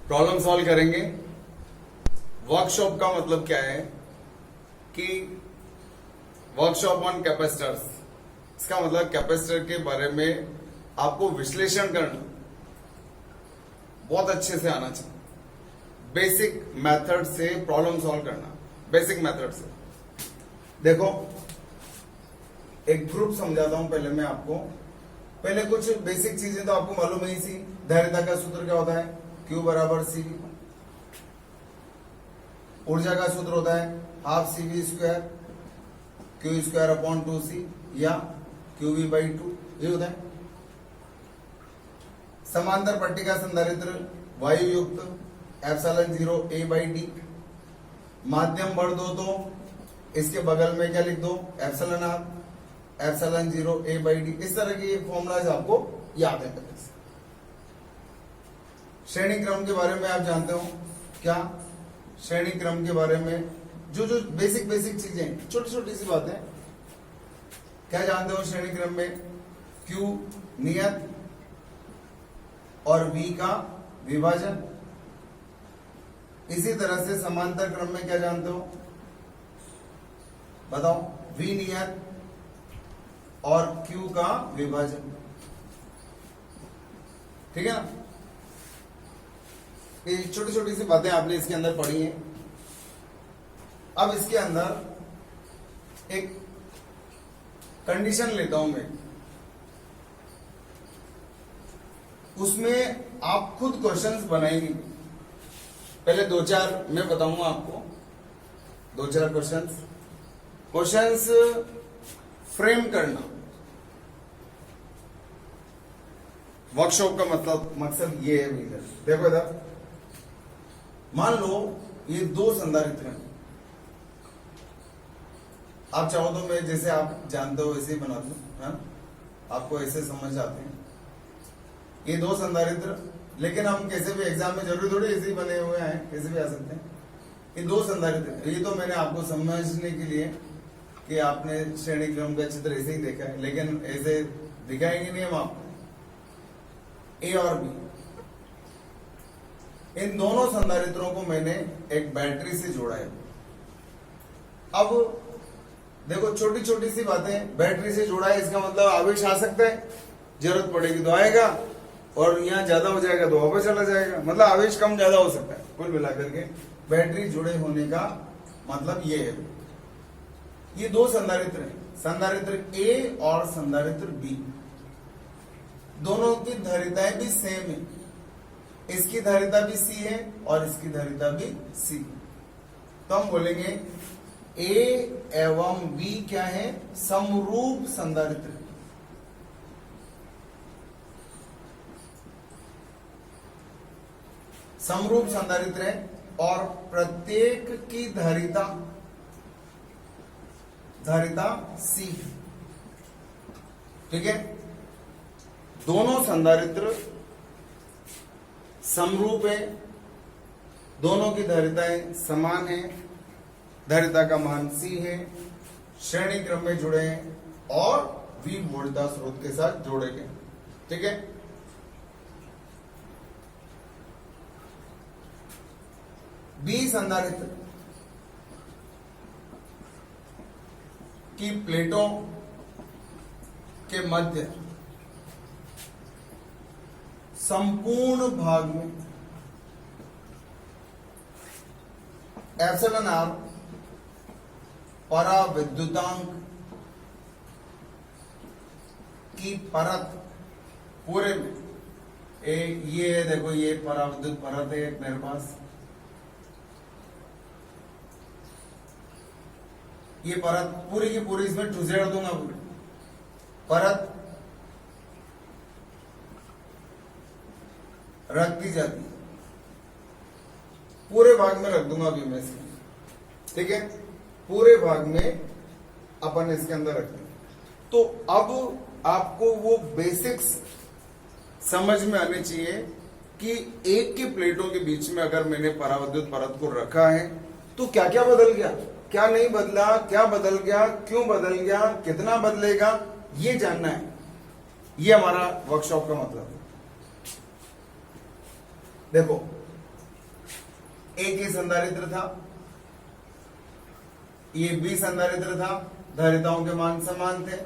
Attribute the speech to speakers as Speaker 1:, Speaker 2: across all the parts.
Speaker 1: Problem solve करेंगे। Workshop का मतलब क्या है कि वर्कशॉप ऑन कैपेसिटर्स, इसका मतलब कैपेसिटर के बारे में आपको विश्लेषण करना बहुत अच्छे से आना चाहिए। बेसिक मेथड से प्रॉब्लम सॉल्व करना, बेसिक मेथड से। देखो एक ग्रुप समझाता हूं पहले मैं आपको। पहले कुछ बेसिक चीजें तो आपको मालूम है ही सी। धारिता का सूत्र क्या होता है? Q बराबर सी। ऊर्जा का सूत्र होता है half CV square Q square upon 2C या QV बाई 2, ये होता है। समांतर पट्टी का संधारित्र वायु युक्त एप्सिलॉन 0 A बाई D। माध्यम बढ़ दो तो इसके बगल में क्या लिख दो? Epsilon R epsilon 0 A by D। इस तरह के फॉर्मूलाज आपको याद है पहले से। श्रेणी क्रम के बारे में आप जानते हो क्या? श्रेणी क्रम के बारे में जो जो बेसिक चीजें, छोटी छोटी सी बातें क्या जानते हो? श्रेणी क्रम में Q नियत और V का विभाजन। इसी तरह से समांतर क्रम में क्या जानते हो? बताओ। V नियत और Q का विभाजन, ठीक है ना? ये छोटी छोटी सी बातें आपने इसके अंदर पढ़ी हैं। अब इसके अंदर एक कंडीशन लेता हूं मैं, उसमें आप खुद क्वेश्चंस बनाएंगे। पहले 2-4 मैं बताऊंगा आपको, 2-4 क्वेश्चंस फ्रेम करना। वर्कशॉप का मकसद ये है भैया। देखो इधर, मान लो ये 2 संधारित्र हैं। आप चाहो तो मैं जैसे आप जानते हो वैसे ही बना दूं, है? आपको ऐसे समझ आते हैं ये 2 संधारित्र। लेकिन हम कैसे भी एग्जाम में जरूरी थोड़ी ऐसे ही बने हुए हैं, कैसे भी आ सकते हैं। ये 2 संधारित्र, ये तो मैंने आपको समझने के लिए कि आपने श्रेणी क्रम का चित्र ऐसे ही देखा है, लेकिन ऐसे दिखाएंगे नहीं हम आपको। A और B, इन दोनों संधारित्रों को मैंने एक बैटरी से जोड़ा है। अब देखो छोटी छोटी सी बातें, बैटरी से जोड़ा है इसका मतलब आवेश आ सकता है, जरूरत पड़ेगी तो आएगा, और यहाँ ज्यादा हो जाएगा तो वापस चला जाएगा। मतलब आवेश कम ज्यादा हो सकता है। कुल मिलाकर के बैटरी जुड़े होने का मतलब ये है। ये 2 संधारित्र हैं, संधारित्र A और संधारित्र B। दोनों की धारिताएं भी सेम है। इसकी धारिता भी C है और इसकी धारिता भी C। तो हम बोलेंगे A एवं B क्या है? समरूप संधारित्र। समरूप संधारित्र है और प्रत्येक की धारिता C, ठीक है? दोनों संधारित्र समरूप है, दोनों की धारिताएं समान है, धारिता का मान C है, श्रेणी क्रम में जुड़े हैं और V वोल्टता स्रोत के साथ जोड़े गए, ठीक है? B संधारित्र की प्लेटों के मध्य संपूर्ण भाग में एप्सिलॉन R पराविद्युतांक की परत पूरे में, ये देखो ये पराविद्युत परत है मेरे पास। ये परत पूरी की पूरी, इसमें 2Z दूंगा। परत रख दी जाती है, पूरे भाग में रख दूंगा अभी मैं इसके, ठीक है? पूरे भाग में अपन इसके अंदर रख देंगे। तो अब आपको वो बेसिक्स समझ में आने चाहिए कि एक की प्लेटों के बीच में अगर मैंने पराविद्युत परत को रखा है तो क्या क्या बदल गया, क्या नहीं बदला, क्या बदल गया, क्यों बदल गया, कितना बदलेगा, ये जानना है। ये हमारा वर्कशॉप का मतलब है। देखो एक ही संधारित्र था, ये बी संधारित्र था, धारिताओं के मान समान थे।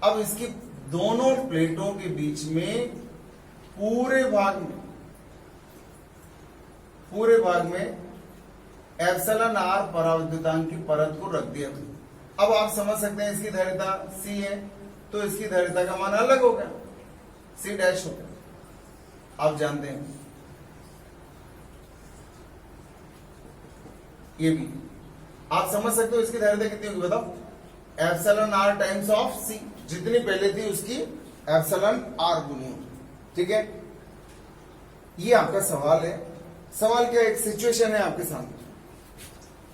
Speaker 1: अब इसकी दोनों प्लेटों के बीच में पूरे भाग में एप्सिलॉन आर पराविद्युतांक की परत को रख दिया। अब आप समझ सकते हैं इसकी धारिता सी है तो इसकी धारिता का मान अलग हो गया, सी डैश हो गया। आप जानते हैं ये भी आप समझ सकते हो इसकी धारिता कितनी होगी बताओ, एप्सिलॉन आर टाइम्स ऑफ सी, जितनी पहले थी उसकी एप्सिलॉन आर गुनी होगी। ठीक है, ये आपका सवाल है। सवाल क्या, एक सिचुएशन है आपके सामने।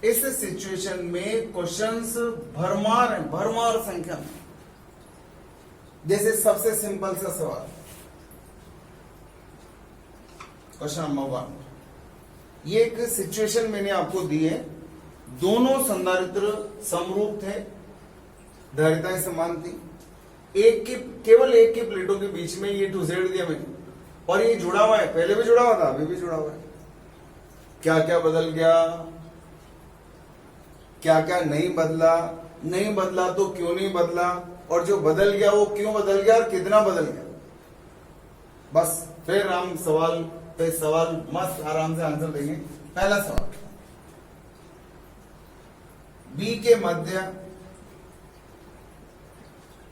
Speaker 1: इस सिचुएशन में क्वेश्चंस भरमार है, भरमार संख्या में। जैसे सबसे सिंपल सा सवाल, क्वेश्चन नंबर 1, ये एक सिचुएशन मैंने आपको दी है। दोनों संधारित्र समरूप थे, धारिताएं समान थी, केवल एक की प्लेटों के बीच में ये टू जेड दिया मैंने, और ये जुड़ा हुआ है, पहले भी जुड़ा हुआ था, अभी भी जुड़ा हुआ है। क्या क्या बदल गया, क्या क्या नहीं बदला, नहीं बदला तो क्यों नहीं बदला, और जो बदल गया वो क्यों बदल गया और कितना बदल गया। बस फिर हम सवाल पे सवाल मस्त आराम से आंसर देंगे। पहला सवाल, बी के मध्य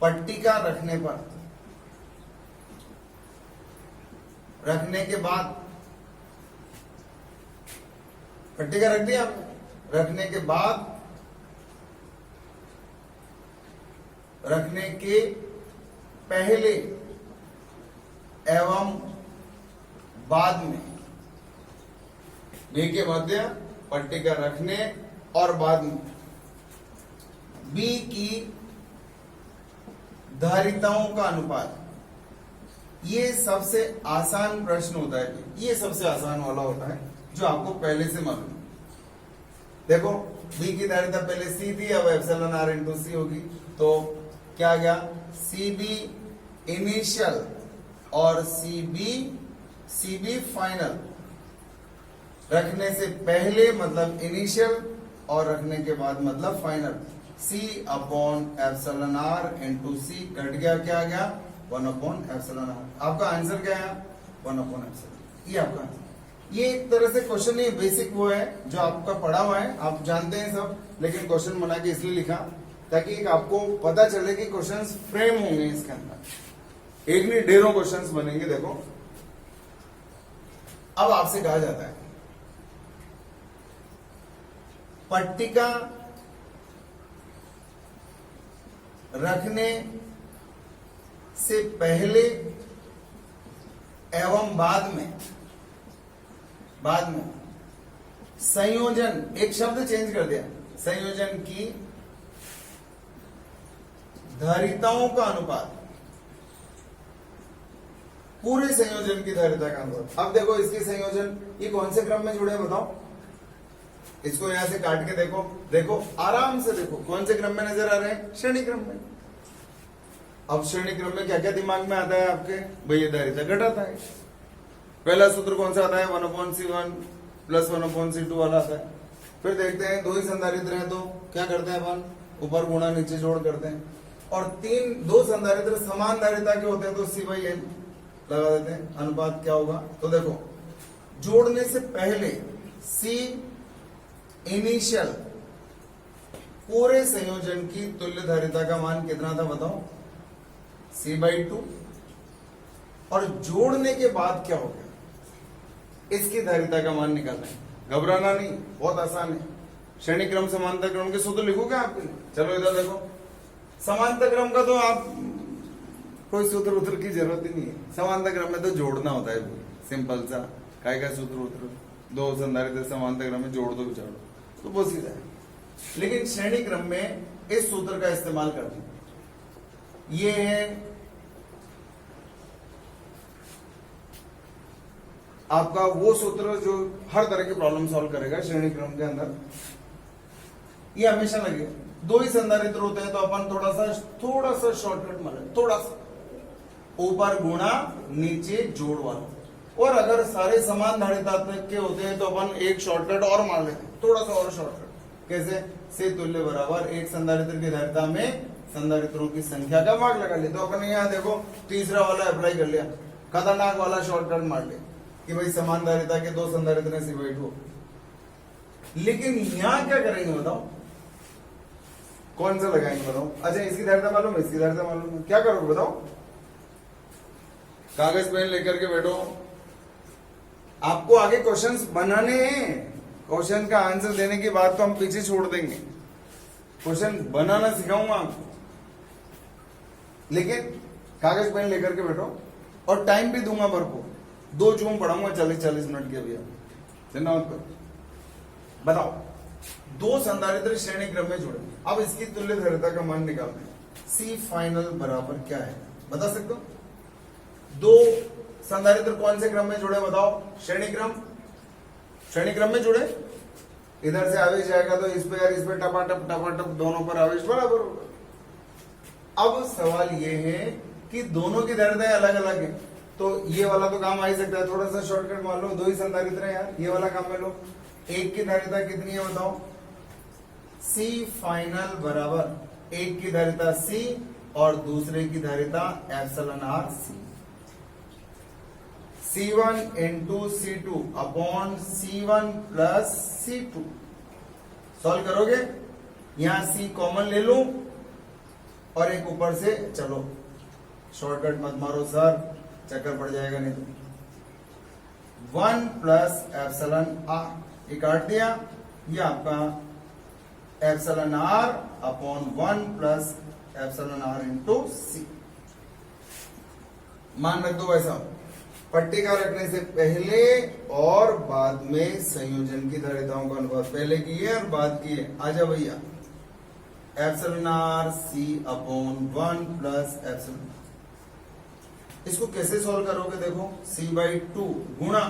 Speaker 1: पट्टिका रखने के बाद, पट्टिका रख दिया आपने, रखने के बाद, रखने के पहले एवं बाद में, बी के मध्य पट्टिका रखने और बाद में बी की धारिताओं का अनुपात। ये सबसे आसान प्रश्न होता है, ये सबसे आसान वाला होता है जो आपको पहले से मालूम है। देखो बी की धारिता पहले सी थी, अब एप्सिलॉन आर इंटू सी होगी, तो क्या गया, सी बी इनिशियल और सी बी फाइनल। रखने से पहले मतलब इनिशियल और रखने के बाद मतलब final. C upon epsilon R into C cut गया, क्या आ गया, 1 अपॉन एप्सिलॉन आर। आपका आंसर क्या है, 1 अपॉन एप्सिलॉन। ये आपका आंसर। ये एक तरह से क्वेश्चन नहीं, बेसिक वो है जो आपका पढ़ा हुआ है, आप जानते हैं सब, लेकिन क्वेश्चन बना के इसलिए लिखा ताकि आपको पता चले कि क्वेश्चंस फ्रेम होंगे इसके अंदर, एक नहीं ढेरों क्वेश्चंस बनेंगे। देखो अब आपसे कहा जाता है पट्टिका रखने से पहले एवं बाद में संयोजन, एक शब्द चेंज कर दिया, संयोजन की धारिताओं का अनुपात, पूरे संयोजन की धारिता का अनुपात। अब देखो इसके संयोजन ये कौन से क्रम में जुड़े हैं बताओ, इसको यहां से काट के देखो, देखो आराम से देखो कौन से क्रम में नजर आ रहे हैं, श्रेणी क्रम में। अब श्रेणी क्रम में क्या क्या दिमाग में आता है आपके, भाई ये धारिता घटाता है। पहला सूत्र कौन सा आता है, 1/C1 प्लस 1/C2 वाला आता है। फिर देखते हैं दो ही संधारित्र हैं तो क्या करते हैं अपन, ऊपर गुणा नीचे जोड़ करते हैं, और दो संधारित्र समान धारिता के होते हैं तो C/N लगा देते हैं। अनुपात क्या होगा, तो देखो जोड़ने से पहले C इनिशियल पूरे संयोजन की तुल्य धारिता का मान कितना था बताओ, C/2, और जोड़ने के बाद क्या हो गया, इसकी धारिता का मान निकालना है। घबराना नहीं, बहुत आसान है। श्रेणी क्रम समांतर क्रम के सूत्र लिखोगे आपके लिए, चलो इधर देखो, समांतर क्रम का तो आप कोई सूत्र उत्र की जरूरत ही नहीं है। समांतर क्रम में तो जोड़ना होता है, सिंपल सा, काय का सूत्र उत्र, दो संधारित्र समांतर क्रम में जोड़ दो बिचारो, तो बहुत सीधा है। लेकिन श्रेणी क्रम में इस सूत्र का इस्तेमाल करते हैं। ये है आपका वो सूत्र जो हर तरह की प्रॉब्लम सॉल्व करेगा श्रेणी क्रम के अंदर। ये हमेशा लगे, दो ही संधारित्र होते हैं तो अपन थोड़ा सा शॉर्टकट मारे, थोड़ा सा ऊपर गुणा नीचे जोड़ वाला, और अगर सारे समान धारितात्मक के होते हैं तो अपन एक शॉर्टकट और मार लेते हैं, थोड़ा सा और शॉर्टकट। कैसे? से तुल्य बराबर एक संधारित्र की धारिता में संधारित्रों की संख्या का भाग लगा लिया। तो अपन यहाँ देखो तीसरा वाला अप्लाई कर लिया, खतरनाक वाला शॉर्टकट मार लिया कि भाई समान धारिता के दो संधारित्र C/2। लेकिन यहाँ क्या करेंगे बताओ, कौन सा लगाएंगे बताओ? अच्छा इसकी धारिता मालूम है, इसकी धारिता मालूम है, क्या करोगे बताओ? कागज पेन लेकर के बैठो, आपको आगे क्वेश्चंस बनाने हैं। क्वेश्चन का आंसर देने की बात तो हम पीछे छोड़ देंगे, क्वेश्चन बनाना सिखाऊंगा आपको। लेकिन कागज पेन लेकर के बैठो और टाइम भी दूंगा भरपूर, 2 जूम पढ़ाऊंगा 40-40 मिनट के। भैया चिंता मत करो, बताओ दो संधारित्र श्रेणी क्रम में जुड़े, अब इसकी तुल्य धारिता का मान निकालते हैं। C फाइनल बराबर क्या है बता सकते हो? दो संधारित्र कौन से क्रम में जुड़े बताओ? श्रेणी क्रम में जुड़े। इधर से आवेश जाएगा तो इस पे और इस पे टपाटप दोनों पर आवेश बराबर होगा। अब सवाल ये है कि दोनों की धारिताएं अलग अलग है, तो ये वाला तो काम आ ही सकता है, थोड़ा सा शॉर्टकट मान लो, 2 ही संधारित्र है यार, ये वाला काम में लो। एक की धारिता कितनी है बताओ? C फाइनल बराबर एक की धारिता C और दूसरे की धारिता εr C। C1 into C2 upon C1 plus C2। Solve करोगे, यहां C कॉमन ले लूं और एक ऊपर से, चलो शॉर्टकट मत मारो सर, चक्कर पड़ जाएगा नहीं तो। 1 प्लस εr, ये काट दिया, ये आपका εr upon 1 plus εr into C। मान रख दो वैसा, पट्टिका रखने से पहले और बाद में संयोजन की धारिताओं का अनुपात, पहले की है और बाद की है। आजा भैया, εr C upon 1 plus epsilon. इसको कैसे सॉल्व करोगे? देखो C/2 गुणा,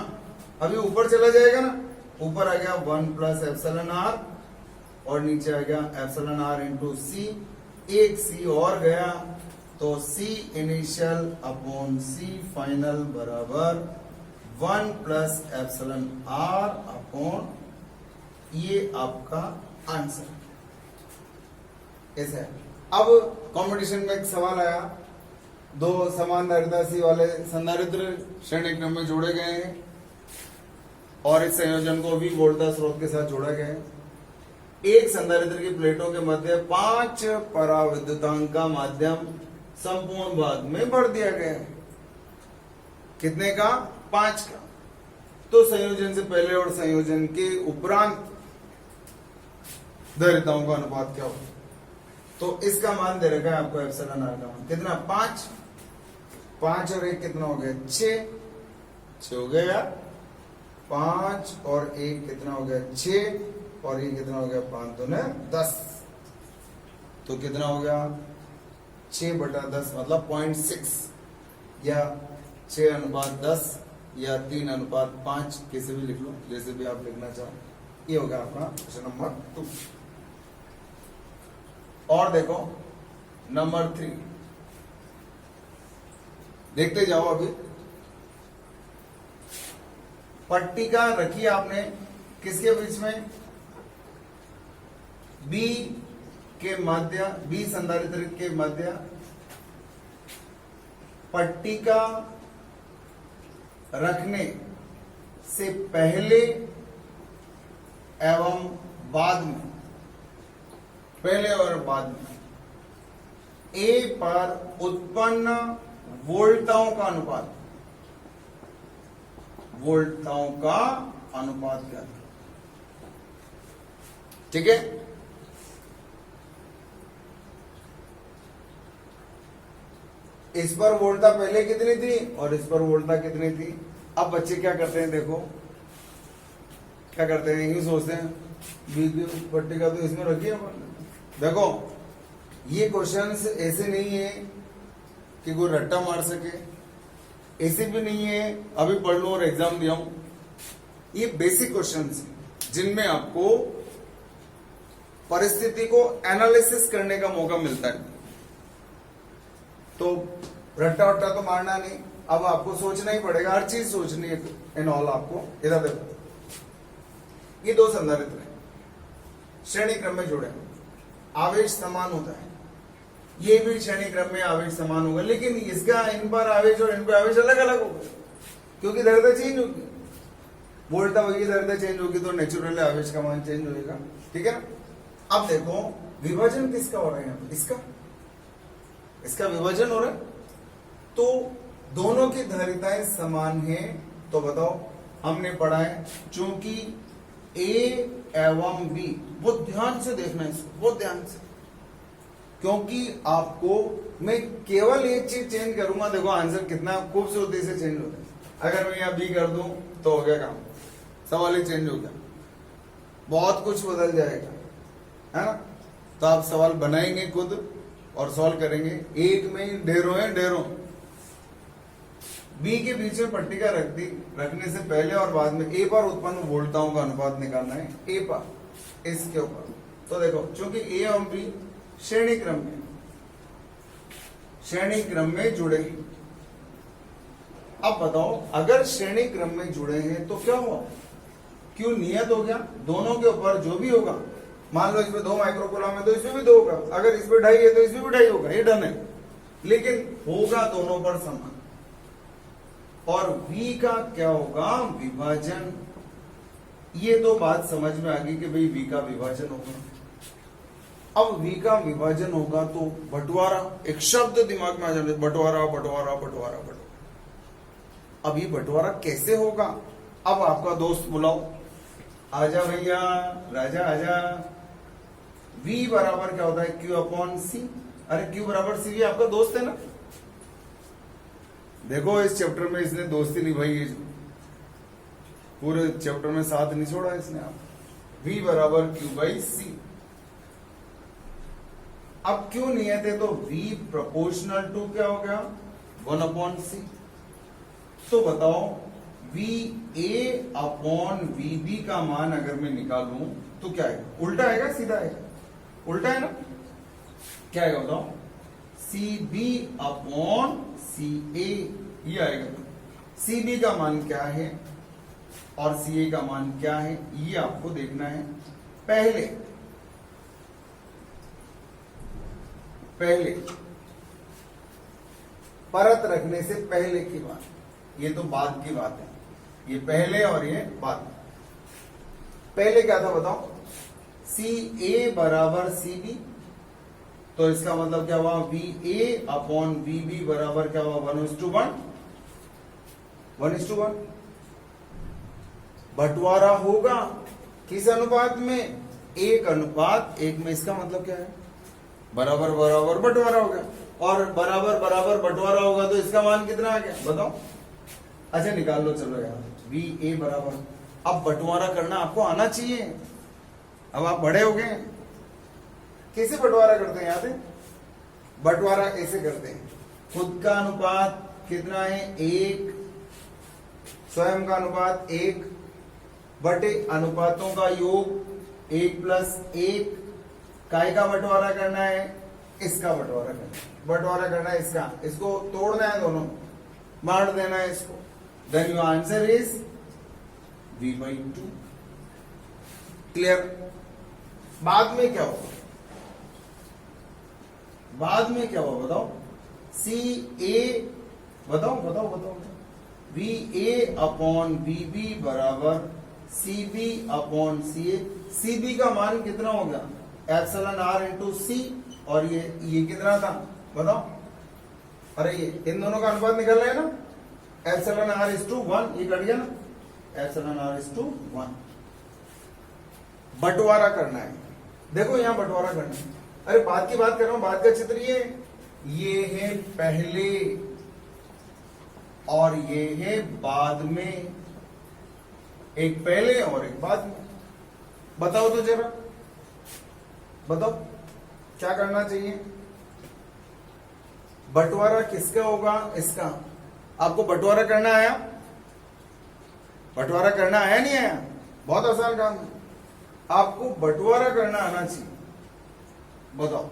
Speaker 1: अभी ऊपर चला जाएगा ना, ऊपर आ गया 1 प्लस εr और नीचे आ गया εr इंटू C। एक C और गया तो C initial upon C final बराबर 1 प्लस εr अपॉन, ये आपका आंसर ऐसा है। अब कंपटीशन में एक सवाल आया, दो समान धारिता C वाले संधारित्र श्रेणी क्रम में जोड़े गए हैं और इस संयोजन को भी वोल्टा स्रोत के साथ जोड़ा गया है। एक संधारित्र की प्लेटों के मध्य 5 पराविद्युतांक का माध्यम संपूर्ण भाग में भर दिया गया है। कितने का? 5 का। तो संयोजन से पहले और संयोजन के उपरांत धारिताओं का अनुपात क्या होगा? तो इसका मान दे रखा है आपको εr का मान कितना? 5 और 1 कितना हो गया? 6 हो गया यार। 5 और 1 कितना हो गया? 6 और ये कितना हो गया? 5 दूने 10, तो कितना हो गया? 6/10 मतलब 0.6 या 6:10 या 3:5, कैसे भी लिख लो, जैसे भी आप लिखना चाहो। ये होगा आपका क्वेश्चन नंबर 2। और देखो नंबर 3, देखते जाओ। अभी पट्टिका रखी आपने किसके बीच में? B के मध्य, B संधारित्र के मध्य पट्टिका रखने से पहले एवं बाद में, पहले और बाद में A पर उत्पन्न वोल्टताओं का अनुपात, वोल्टताओं का अनुपात क्या था? ठीक है। इस पर वोल्टता पहले कितनी थी और इस पर वोल्टता कितनी थी? अब बच्चे क्या करते हैं, देखो क्या करते हैं, यूं सोचते हैं बीच की पट्टिका तो इसमें रखी है। देखो ये क्वेश्चंस ऐसे नहीं है कि कोई रट्टा मार सके, ऐसे भी नहीं है अभी पढ़ लो और एग्जाम दिया हूं। ये बेसिक क्वेश्चंस जिनमें आपको परिस्थिति को एनालिसिस करने का मौका मिलता है। तो रट्टा वट्टा तो मारना नहीं, अब आपको सोचना ही पड़ेगा, हर चीज सोचनी है इन ऑल आपको। इधर देखो, ये दो संधारित्र है, श्रेणी क्रम में जुड़े, आवेश समान होता है, ये भी श्रेणी क्रम में आवेश समान होगा, लेकिन इसका इन पर आवेश और इन पर आवेश अलग अलग होगा, क्योंकि दृढ़ता चेंज होगी, वोल्टा होगी, दृढ़ता चेंज होगी, तो नेचुरली आवेश का मान चेंज होगा। ठीक है ना। अब देखो विभाजन किसका हो रहा है यहाँ पे, इसका विभाजन हो रहा है, तो दोनों की धारिताएं समान है। तो बताओ, हमने पढ़ा है चूंकि ए एवं बी, बहुत ध्यान से देखना है इसको, बहुत ध्यान से, क्योंकि आपको मैं केवल एक चीज चेंज करूंगा, देखो आंसर कितना खूबसूरती से चेंज होता है। अगर मैं यहाँ बी कर दूं तो हो गया काम, सवाल ही चेंज हो गया, बहुत कुछ बदल जाएगा, है ना। तो आप सवाल बनाएंगे खुद और सॉल्व करेंगे, एक में ही ढेरों है ढेरों। बी के बीच में पट्टिका रखने से पहले और बाद में ए पर उत्पन्न वोल्टताओं का अनुपात निकालना है, ए पर इसके ऊपर। तो देखो चूंकि ए और बी श्रेणी क्रम में जुड़े हैं। अब बताओ, अगर श्रेणी क्रम में जुड़े हैं तो क्या हुआ, क्यों नियत हो गया, दोनों के ऊपर जो भी होगा, मान लो इसमें 2 माइक्रोकूलम है तो इसमें भी 2 होगा, अगर इसमें 2.5 है तो इसमें भी 2.5 होगा, ये डन है, लेकिन होगा दोनों पर समान। और V का क्या होगा, विभाजन। ये तो बात समझ में आ गई कि भाई V का विभाजन होगा। अब V का विभाजन होगा तो बंटवारा, एक शब्द दिमाग में आ जाए, बंटवारा बंटवारा बंटवारा बंटवारा। अब ये बंटवारा कैसे होगा, अब आपका दोस्त बुलाओ, आजा भैया राजा आजा। V बराबर क्या होता है, Q अपॉन C। अरे Q बराबर C, आपका दोस्त है ना। देखो इस चैप्टर में इसने दोस्ती निभाई है, पूरे चैप्टर में साथ नहीं छोड़ा इसने। आप V बराबर Q बाई C। अब क्यों नियत है तो V प्रोपोर्शनल टू क्या हो गया, 1 अपॉन C। तो बताओ VA अपॉन VB का मान अगर मैं निकालूं तो क्या है, उल्टा आएगा सीधा आएगा, उल्टा है ना। क्या आएगा बताओ, CB अपॉन CA, ये आएगा। CB का मान क्या है और CA का मान क्या है, ये आपको देखना है। पहले परत रखने से पहले की बात, ये तो बाद की बात है, ये पहले और ये बाद। पहले क्या था बताओ, CA बराबर CB, तो इसका मतलब क्या हुआ, VA अपॉन VB बराबर क्या हुआ, 1:1, 1:1। बंटवारा होगा किस अनुपात में, 1:1 में। इसका मतलब क्या है, बराबर बराबर बंटवारा होगा, और बराबर बराबर बंटवारा होगा तो इसका मान कितना आ गया बताओ। अच्छा निकाल लो, चलो यार, VA बराबर, अब बंटवारा करना आपको आना चाहिए, अब आप बड़े हो गए। कैसे बंटवारा करते हैं, याद है, बंटवारा ऐसे करते हैं, खुद का अनुपात कितना है 1, स्वयं का अनुपात 1 बटे अनुपातों का योग 1 + 1। काय का बंटवारा करना है, इसका बंटवारा करना है, बंटवारा करना है इसका, इसको तोड़ना है, दोनों बांट देना है इसको। Then your answer is V/2। Clear. बाद में क्या होगा, बाद में क्या होगा बताओ, CA बताओ VA अपॉन VB बराबर CB अपॉन CA। CB का मान कितना हो गया, εr इंटू C, और ये कितना था बताओ, अरे ये इन दोनों का अनुपात निकल रहा है ना, εr/1, ये कट गया ना, εr/1। बंटवारा करना है, देखो यहां बंटवारा करना है। अरे बाद की बात कर रहा हूं, बाद का चित्र ये है पहले और ये है बाद में, एक पहले और एक बाद में। बताओ तो जरा, बताओ क्या करना चाहिए, बंटवारा किसका होगा, इसका। आपको बंटवारा करना आया, बंटवारा करना आया नहीं आया, बहुत आसान काम है, आपको बंटवारा करना आना चाहिए। बताओ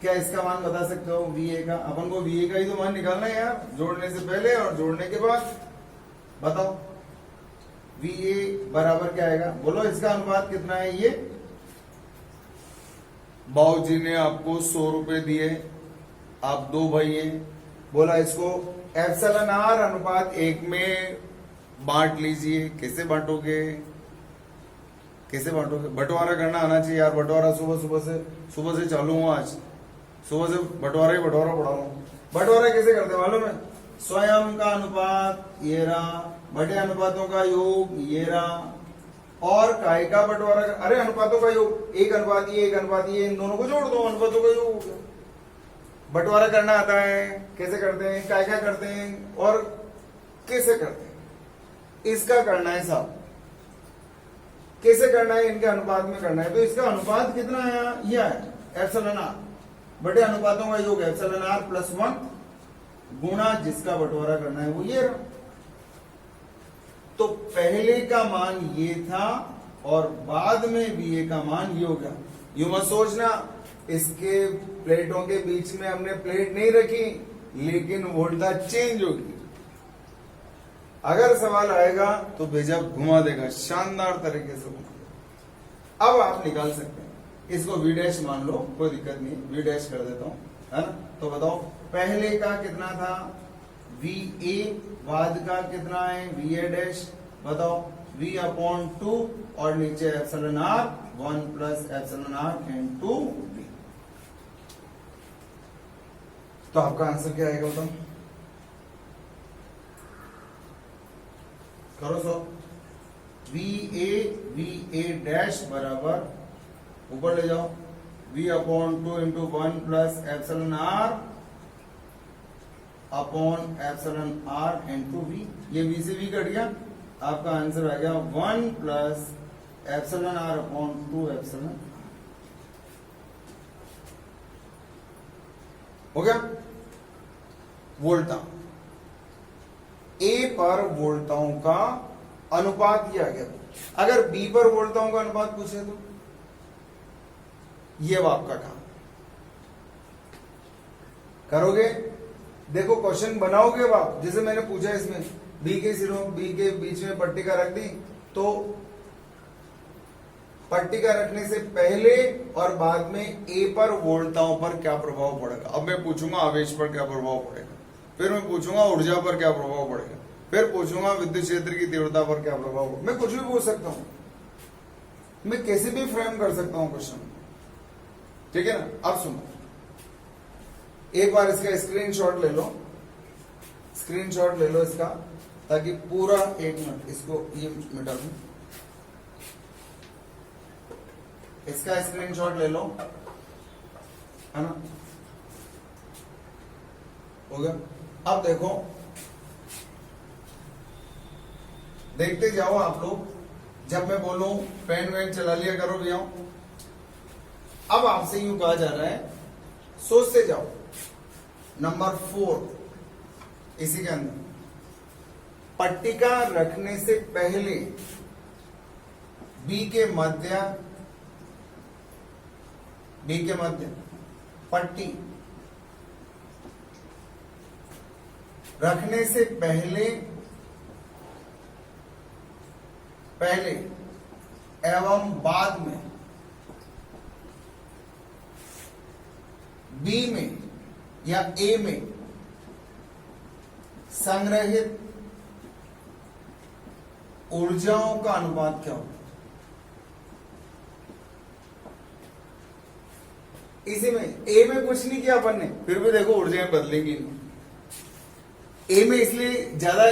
Speaker 1: क्या इसका मान बता सकते हो VA का? अपन को VA का ही तो मान निकालना है यार, जोड़ने से पहले और जोड़ने के बाद। बताओ VA बराबर क्या आएगा? बोलो इसका अनुपात कितना है? ये बाबूजी ने आपको 100 रुपए दिए, आप 2 भाई हैं, बोला इसको एप्सिलॉन आर अनुपात 1 में बांट लीजिए। कैसे बांटोगे? कैसे बांटोगे? बंटवारा करना आना चाहिए यार। बंटवारा सुबह से चालू हूँ, आज सुबह से बंटवारा पढ़ा रहा हूँ। बंटवारा कैसे करते हैं मालूम है? स्वयं का अनुपात ये रहा, बटे अनुपातों का योग ये रहा, और काय का बंटवारा। अरे अनुपातों का योग, 1 अनुपात ये 1 अनुपात ये, इन दोनों को जोड़ दो, अनुपातों का योग हो गया। बंटवारा करना आता है, कैसे करते हैं, काय का करते हैं और कैसे करते हैं, इसका करना है साहब। कैसे करना है? इनके अनुपात में करना है। तो इसका अनुपात कितना आया? ये आया एप्सिलॉन आर बटे अनुपातों का योग एप्सिलॉन आर प्लस 1 गुणा जिसका बंटवारा करना है वो ये रहा। तो पहले का मान ये था और बाद में VA का मान ये हो गया। यू मत सोचना इसके प्लेटों के बीच में हमने प्लेट नहीं रखी, लेकिन वोल्टेज चेंज होगी। अगर सवाल आएगा तो बेजब घुमा देगा, शानदार तरीके से घुमा देगा। अब आप निकाल सकते हैं इसको V डैश मान लो, कोई दिक्कत नहीं, V डैश कर देता हूं, है ना। तो बताओ पहले का कितना था? VA, बाद का कितना है? VA dash. बताओ V/2 और नीचे epsilon R 1 plus epsilon R into V। तो आपका आंसर क्या आएगा बताओ? करो सो। VA डैश बराबर ऊपर ले जाओ V/2 into 1 plus epsilon R upon epsilon R into V। ये V से V कट गया, आपका आंसर आ गया 1 plus epsilon R upon 2 epsilon. हो गया? वोल्टा A पर वोल्टाओं का अनुपात ये आ गया। अगर B पर वोल्टाओं का अनुपात पूछे तो ये आपका काम करोगे। देखो क्वेश्चन बनाओगे आप, जैसे मैंने पूछा इसमें B के सिरों, B के बीच में पट्टिका रख दी, तो पट्टिका रखने से पहले और बाद में A पर वोल्टाओं पर क्या प्रभाव पड़ेगा। अब मैं पूछूंगा आवेश पर क्या प्रभाव पड़ेगा, फिर मैं पूछूंगा ऊर्जा पर क्या प्रभाव पड़ेगा, फिर पूछूंगा विद्युत क्षेत्र की तीव्रता पर क्या प्रभाव पड़ेगा। मैं कुछ भी पूछ सकता हूं, मैं कैसे भी फ्रेम कर सकता हूं क्वेश्चन, ठीक है ना। अब सुनो, एक बार इसका स्क्रीनशॉट ले लो, स्क्रीनशॉट ले लो इसका, ताकि पूरा 1 मिनट इसको ये मिटा दूं। इसका स्क्रीनशॉट ले लो, है ना। हो गया? अब देखो, देखते जाओ आप लोग, जब मैं बोलूं पेन वेन चला लिया करो भैया। अब आपसे यूं कहा जा रहा है, सोचते जाओ। नंबर 4 इसी के अंदर, पट्टिका रखने से पहले B के मध्य पट्टी रखने से पहले एवं बाद में B में या A में संग्रहित ऊर्जाओं का अनुपात क्या होगा। इसी में A में कुछ नहीं किया अपन ने, फिर भी देखो ऊर्जाएं बदलेंगी। A में इसलिए ज्यादा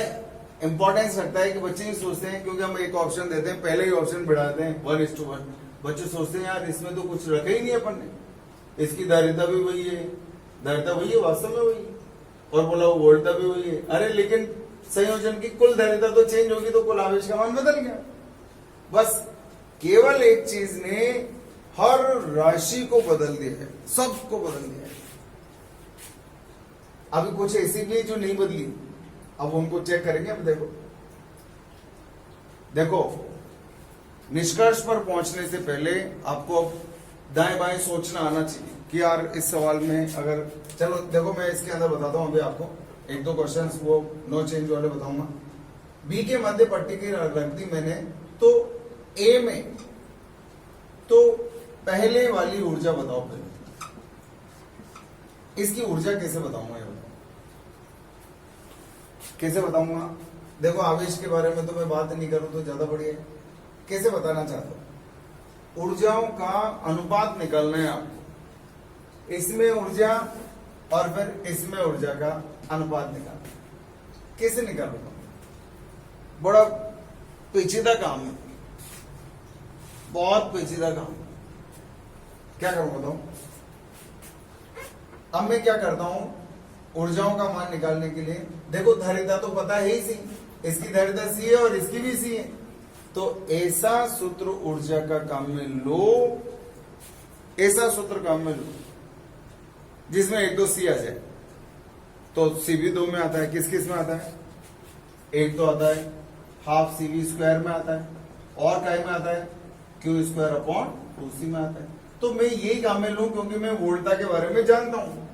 Speaker 1: इंपॉर्टेंस रखता है कि बच्चे ही सोचते हैं, क्योंकि हम एक ऑप्शन देते हैं, पहले ही ऑप्शन बढ़ाते हैं 1:1। बच्चे सोचते हैं यार इसमें तो कुछ रखा ही नहीं अपन ने, इसकी धारिता भी वही है, धारिता वही है, वास्तव में वही है, और बोला वो वोल्टता भी वही है। अरे लेकिन संयोजन की कुल धारिता तो चेंज होगी, तो कुल आवेश का मान बदल गया। बस केवल एक चीज ने हर राशि को बदल दिया है, सबको बदल दिया है। अभी कुछ ऐसी भी है जो नहीं बदली, अब उनको चेक करेंगे। अब देखो निष्कर्ष पर पहुंचने से पहले आपको दाएं बाएं सोचना आना चाहिए कि यार इस सवाल में अगर, चलो देखो मैं इसके अंदर बताता हूँ अभी आपको एक दो क्वेश्चंस, वो नो चेंज वाले बताऊंगा। बी के मध्य पट्टी की रख दी मैंने, तो ए में तो पहले वाली ऊर्जा बताओ पहले, इसकी ऊर्जा कैसे बताऊंगा, ये बताओ कैसे बताऊंगा। देखो आवेश के बारे में तो मैं बात नहीं करूं तो ज्यादा बढ़िया है। कैसे बताना चाहता हूं, ऊर्जाओं का अनुपात निकालना है आपको, इसमें ऊर्जा और फिर इसमें ऊर्जा का अनुपात निकालना। कैसे निकालूंगा, बड़ा पेचीदा काम है, बहुत पेचीदा काम। क्या करूंगा बताओ। अब मैं क्या करता हूं, ऊर्जाओं का मान निकालने के लिए, देखो धारिता तो पता है ही सी, इसकी धारिता सी है और इसकी भी सी है, तो ऐसा सूत्र ऊर्जा का काम में लो, ऐसा सूत्र काम में लो जिसमें एक दो सी आ जाए। तो सी भी दो में आता है, किस किस में आता है, एक तो आता है हाफ सी वी स्क्वायर में आता है, और काय में आता है क्यू स्क्वायर अपॉन 2c में आता है। तो मैं यही काम में लूं क्योंकि मैं वोल्टा के बारे में जानता हूं,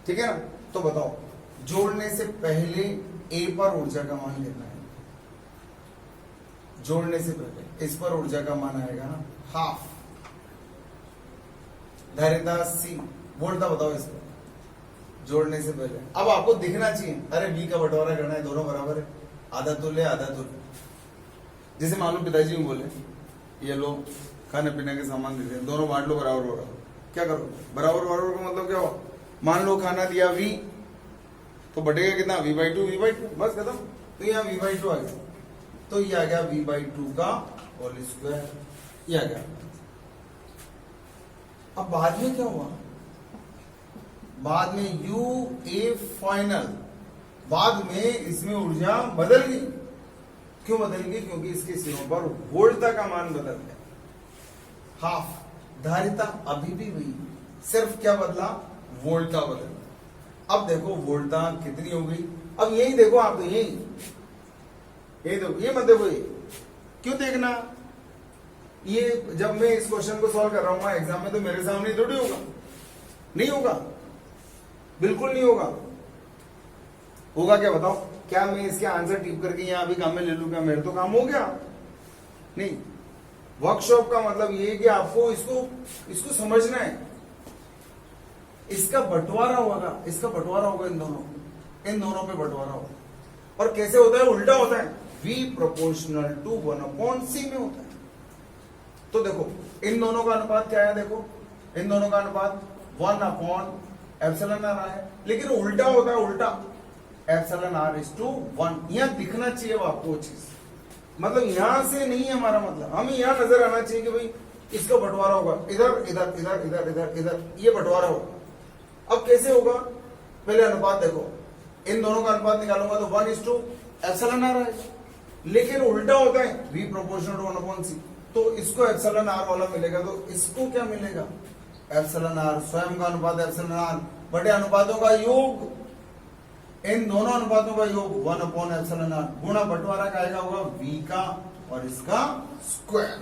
Speaker 1: ठीक है ना। तो बताओ, जोड़ने से पहले ए पर ऊर्जा का मान लेना है, जोड़ने से पहले इस पर ऊर्जा का मान आएगा ना हाफ, धारिता सी, वोल्टा बताओ इस पर जोड़ने से पहले। अब आपको दिखना चाहिए, अरे बी का बंटवारा करना है, दोनों बराबर है, आधा तुल्य आधा तुल्य। जैसे मान लो पिताजी बोले ये लो खाने पीने के सामान देते हैं, दोनों बांट लो बराबर बराबर। क्या करो, बराबर बराबर का मतलब क्या हो, मान लो खाना दिया v, तो बटेगा कितना v/2 v/2, बस खत्म। तो यहाँ v/2 आ गया, तो ये आ गया v/2 का होल स्क्वायर, ये आ गया। अब बाद में क्या हुआ, बाद में u a फाइनल, बाद में इसमें ऊर्जा बदल गई। क्यों बदल गई, क्योंकि इसके सीमा पर वोल्टा का मान बदल गया, हाफ। धारिता अभी भी वही, सिर्फ क्या बदला, वोल्टा बदला। अब देखो वोल्टा कितनी हो गई, अब यही देखो आप, तो यही देखो, ये मत देखो, ये क्यों देखना, ये जब मैं इस क्वेश्चन को सॉल्व कर रहा हूं एग्जाम में, तो मेरे सामने थोड़ी होगा, नहीं होगा, बिल्कुल नहीं होगा। होगा क्या बताओ, क्या मैं इसके आंसर टिप करके यहां अभी काम में ले लूं, क्या मेरे तो काम हो गया, नहीं। वर्कशॉप का मतलब ये है कि आपको इसको समझना है, इसका बंटवारा होगा, इसका बंटवारा होगा, इन दोनों पे बंटवारा होगा। और कैसे होता है, उल्टा होता है, v प्रोपोर्शनल टू 1/c में होता है। तो देखो इन दोनों का अनुपात क्या है, देखो इन दोनों का अनुपात 1/ε है, लेकिन उल्टा होता है, उल्टा ε/1। यहां दिखना चाहिए वो आपको चीज, मतलब यहां से नहीं है हमारा मतलब, हमें यहां नजर आना चाहिए कि भाई इसका बंटवारा होगा, इधर इधर इधर इधर इधर इधर, ये बंटवारा होगा। अब कैसे होगा, पहले अनुपात देखो, इन दोनों का अनुपात निकालूंगा तो 1/ε है, लेकिन उल्टा होता है v प्रोपोर्शनल टू 1/c। तो इसको ε वाला मिलेगा, तो इसको क्या मिलेगा, ε स्वयं का अनुपात ε बटे अनुपातों का योग, इन दोनों अनुपातों का योग 1/ε गुणा बंटवारा का आएगा होगा v का और इसका स्क्वायर।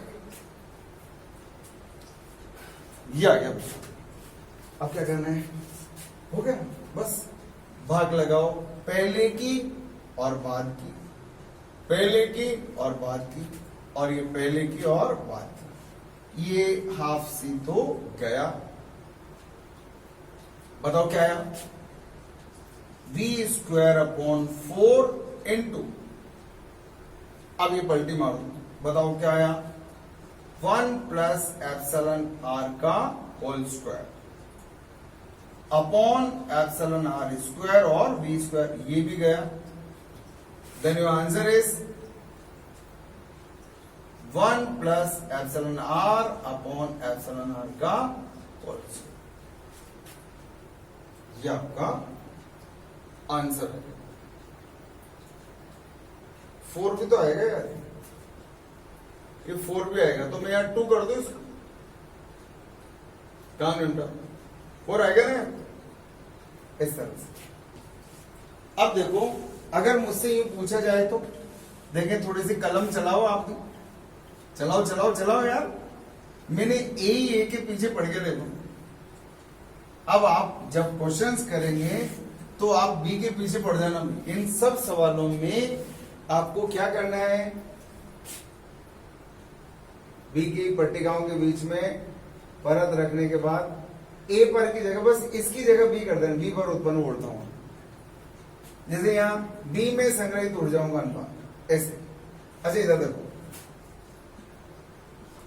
Speaker 1: ये आ गया। अब क्या करना है, हो गया, बस भाग लगाओ, पहले की और बाद की, पहले की और बाद की, और ये पहले की और बाद की, ये हाफ सी तो गया। बताओ क्या आया, v²/4 इंटू, अब ये पलटी मारो, बताओ क्या आया, 1+ε का होल स्क्वायर अपॉन ε² और v², ये भी गया। Then your answer is 1+ε upon ε का होल स्क्वायर, ये आपका आंसर है। 4 भी तो आएगा यार, ये 4 भी आएगा, तो मैं यहां 2 कर दूं इसको, काम निपटा, 4 आएगा ना इस तरह से। अब देखो अगर मुझसे ये पूछा जाए तो, देखें थोड़ी सी कलम चलाओ, आप चलाओ चलाओ चलाओ यार, मैंने ए के पीछे पढ़ के देखो, अब आप जब क्वेश्चंस करेंगे तो आप बी के पीछे पड़ जाना। इन सब सवालों में आपको क्या करना है, बी की पट्टिकाओं के बीच में परत रखने के बाद ए पर की जगह बस इसकी जगह बी कर देना, बी पर उत्पन्न ऊर्जा होगा। जैसे यहां बी में संग्रहित ऊर्जाओं का अनुपात ऐसे। अच्छा इधर देखो,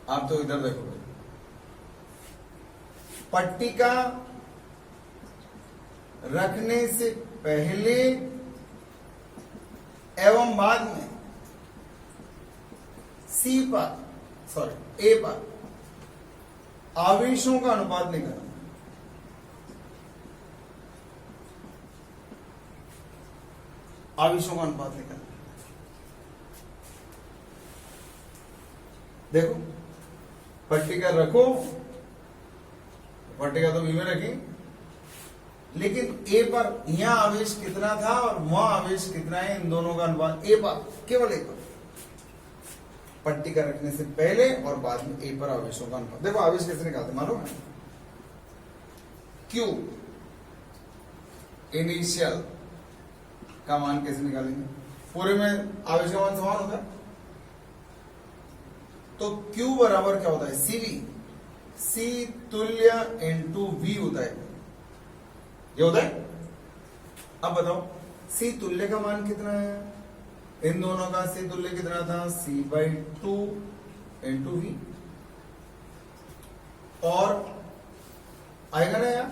Speaker 1: आप तो इधर देखो, पट्टिका रखने से पहले एवं बाद में सी पर ए पर आवेशों का अनुपात निकालना। आवेशों का अनुपात निकालना। देखो पट्टिका रखो, पट्टिका तो बी में रखी, लेकिन ए पर यहां आवेश कितना था और वहां आवेश कितना है, इन दोनों का अनुपात ए पर, केवल ए पर, पट्टिका रखने से पहले और बाद में ए पर आवेशों का अनुपात। देखो आवेश कैसे निकालते मालूम है, क्यू इनिशियल का मान कैसे निकालेंगे, पूरे में आवेश का मान समान होता है, तो Q बराबर क्या होता है, CV, C तुल्य इंटू V होता है, ये होता है। अब बताओ C तुल्य का मान कितना है, इन दोनों का C तुल्य कितना था, C/2 इंटू V, और आएगा ना यार।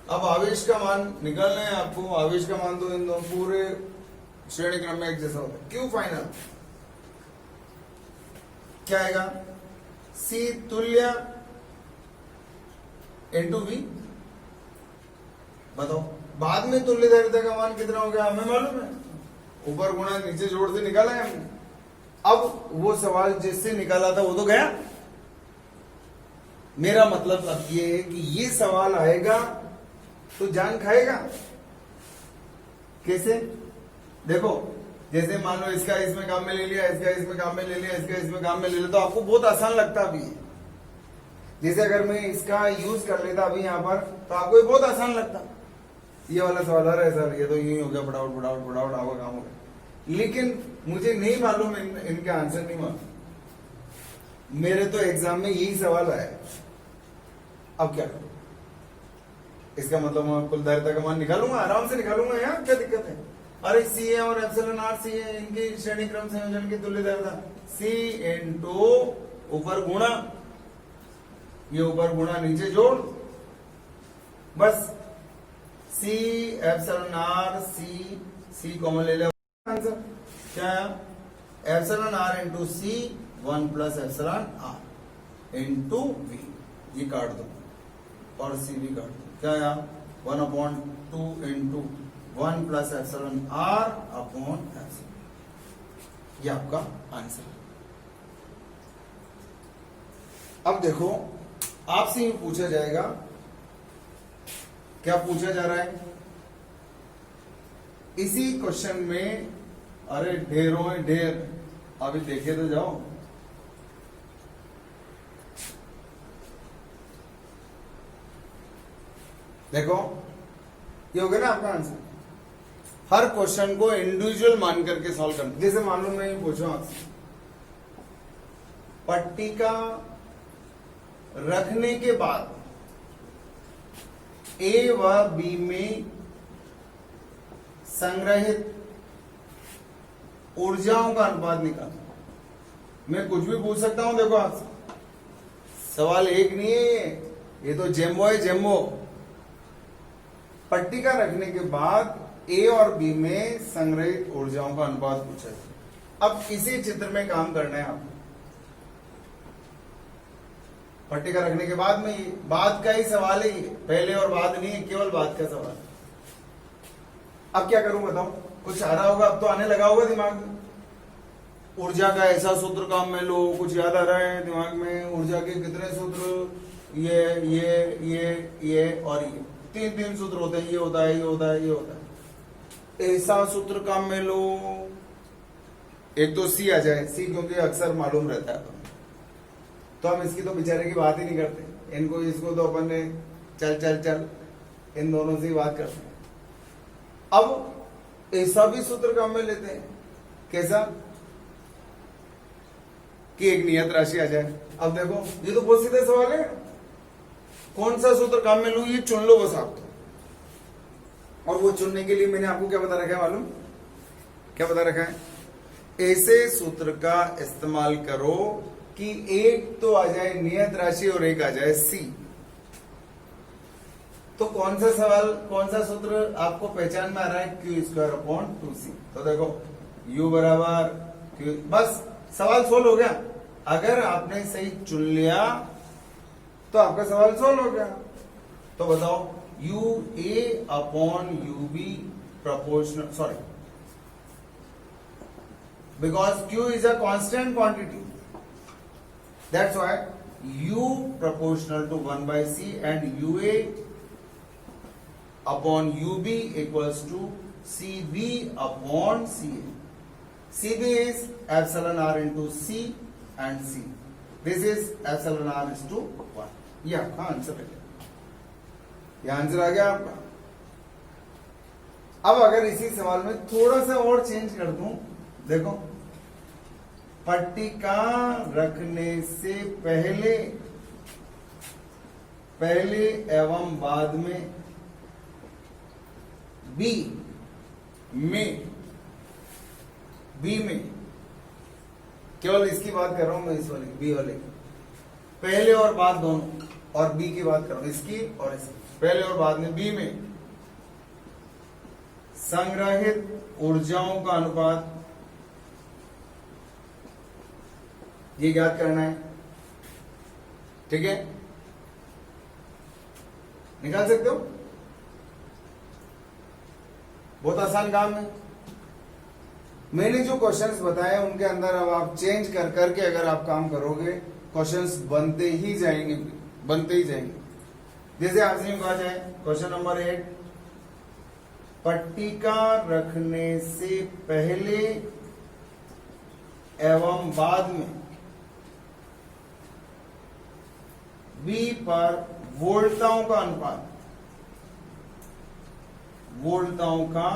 Speaker 1: अब आवेश का मान निकालना है आपको, आवेश का मान तो इन दोनों पूरे श्रेणी क्रम में एक जैसा होता है। Q फाइनल क्या आएगा, C तुल्य इंटू V। बताओ बाद में तुल्य धारिता का मान कितना हो गया, हमें मालूम है, ऊपर गुणा नीचे जोड़ से निकाला है हमने। अब वो सवाल जिससे निकाला था वो तो गया। मेरा मतलब अब ये है कि ये सवाल आएगा तो जान खाएगा। कैसे, देखो जैसे मान लो इसका इसमें काम में ले लिया, इसका इसमें काम में ले लिया, इसका इसमें काम में ले लिया, तो आपको बहुत आसान लगता अभी। जैसे अगर मैं इसका यूज कर लेता अभी यहाँ पर तो आपको ये बहुत आसान लगता। ये वाला सवाल आ रहा है सर, ये तो यूं ही हो गया, फटाफट फटाफट फटाफट आपका काम हो गया, लेकिन मुझे नहीं मालूम, इनके आंसर नहीं मालूम। मेरे तो एग्जाम में यही सवाल आया। अब क्या करूं, इसका मतलब मैं कुल धारिता का मान निकालूंगा, आराम से निकालूंगा यार, क्या दिक्कत है। अरे सी ए और एप्सिलॉन आर सी है, इनकी श्रेणी क्रम संयोजन की तुल्य धारिता सी इंटू ऊपर गुणा, ये ऊपर गुणा नीचे जोड़, बस C epsilon R C common ले ले, आंसर क्या है, epsilon R into C 1 plus epsilon R into V, ये काट दो और सी भी काट दो, क्या है 1/2 into 1 plus epsilon R upon epsilon, ये आपका आंसर है। अब देखो आपसे ये पूछा जाएगा, क्या पूछा जा रहा है इसी क्वेश्चन में, अरे ढेरों ढेर, अभी देखे तो जाओ। देखो ये हो गया ना आपका आंसर। हर क्वेश्चन को इंडिविजुअल मान करके सॉल्व करना। जैसे मालूम मैं ये पूछूं आपसे, पट्टिका रखने के बाद ए व बी में संग्रहित ऊर्जाओं का अनुपात निकालना। मैं कुछ भी पूछ सकता हूं, देखो आपसे सवाल एक नहीं है ये तो जेम्बो है, जेम्बो। पट्टिका रखने के बाद ए और बी में संग्रहित ऊर्जाओं का अनुपात पूछा है। अब इसी चित्र में काम करना है आपको। पट्टिका रखने के बाद में बाद का ही सवाल है, पहले और बाद नहीं है, केवल बाद का सवाल। अब क्या करूं बताओ, कुछ आ रहा होगा, अब तो आने लगा होगा दिमाग में। ऊर्जा का ऐसा सूत्र काम में लो, कुछ याद आ रहा है दिमाग में, ऊर्जा के कितने सूत्र, ये और ये तीन सूत्र होते हैं, ये होता है, ये होता है, ये होता है। ऐसा सूत्र काम में लो, एक तो सी आ जाए, सी क्योंकि अक्सर मालूम रहता है, तो हम इसकी तो बेचारे की बात ही नहीं करते, इनको इसको तो अपन ने चल इन दोनों से ही बात करते हैं। अब ऐसा भी सूत्र काम में लेते हैं, कैसा कि एक नियत राशि आ जाए। अब देखो ये तो बहुत सीधा सवाल है, कौन सा सूत्र काम में लूं ये चुन लो बस आप। और वो चुनने के लिए मैंने आपको क्या बता रखा है मालूम, क्या बता रखा है, ऐसे सूत्र का इस्तेमाल करो कि एक तो आ जाए नियत राशि और एक आ जाए सी। तो कौन सा सवाल, कौन सा सूत्र आपको पहचान में आ रहा है, क्यू स्क्वायर अपॉन 2c। तो देखो u बराबर क्यू, बस सवाल सोल्व हो गया। अगर आपने सही चुन लिया तो आपका सवाल सोल्व हो गया। तो बताओ U A upon U B proportional, sorry, because Q is a constant quantity, that's why U proportional to 1 by C and UA upon UB equals to CB upon CA. CB is epsilon R into C and C. This is epsilon R is to 1. ये आपका answer है, ये answer आ गया आपका। अब अगर इसी सवाल में थोड़ा सा और चेंज कर दूं, देखो पट्टिका रखने से पहले एवं बाद में बी में केवल इसकी बात कर रहा हूं मैं, इस वाले बी वाले पहले और बाद दोनों, और बी की बात कर रहा हूं इसकी और इसकी, पहले और बाद में बी में संग्रहित ऊर्जाओं का अनुपात ये ज्ञात करना है, ठीक है, निकाल सकते हो, बहुत आसान काम है। मैंने जो क्वेश्चंस बताए उनके अंदर अब आप चेंज कर करके अगर आप काम करोगे क्वेश्चंस बनते ही जाएंगे, बनते ही जाएंगे। जैसे आपसे यूं कहा जाए क्वेश्चन नंबर 8, पट्टिका रखने से पहले एवं बाद में बी पर वोल्टाओं का अनुपात, वोल्टाओं का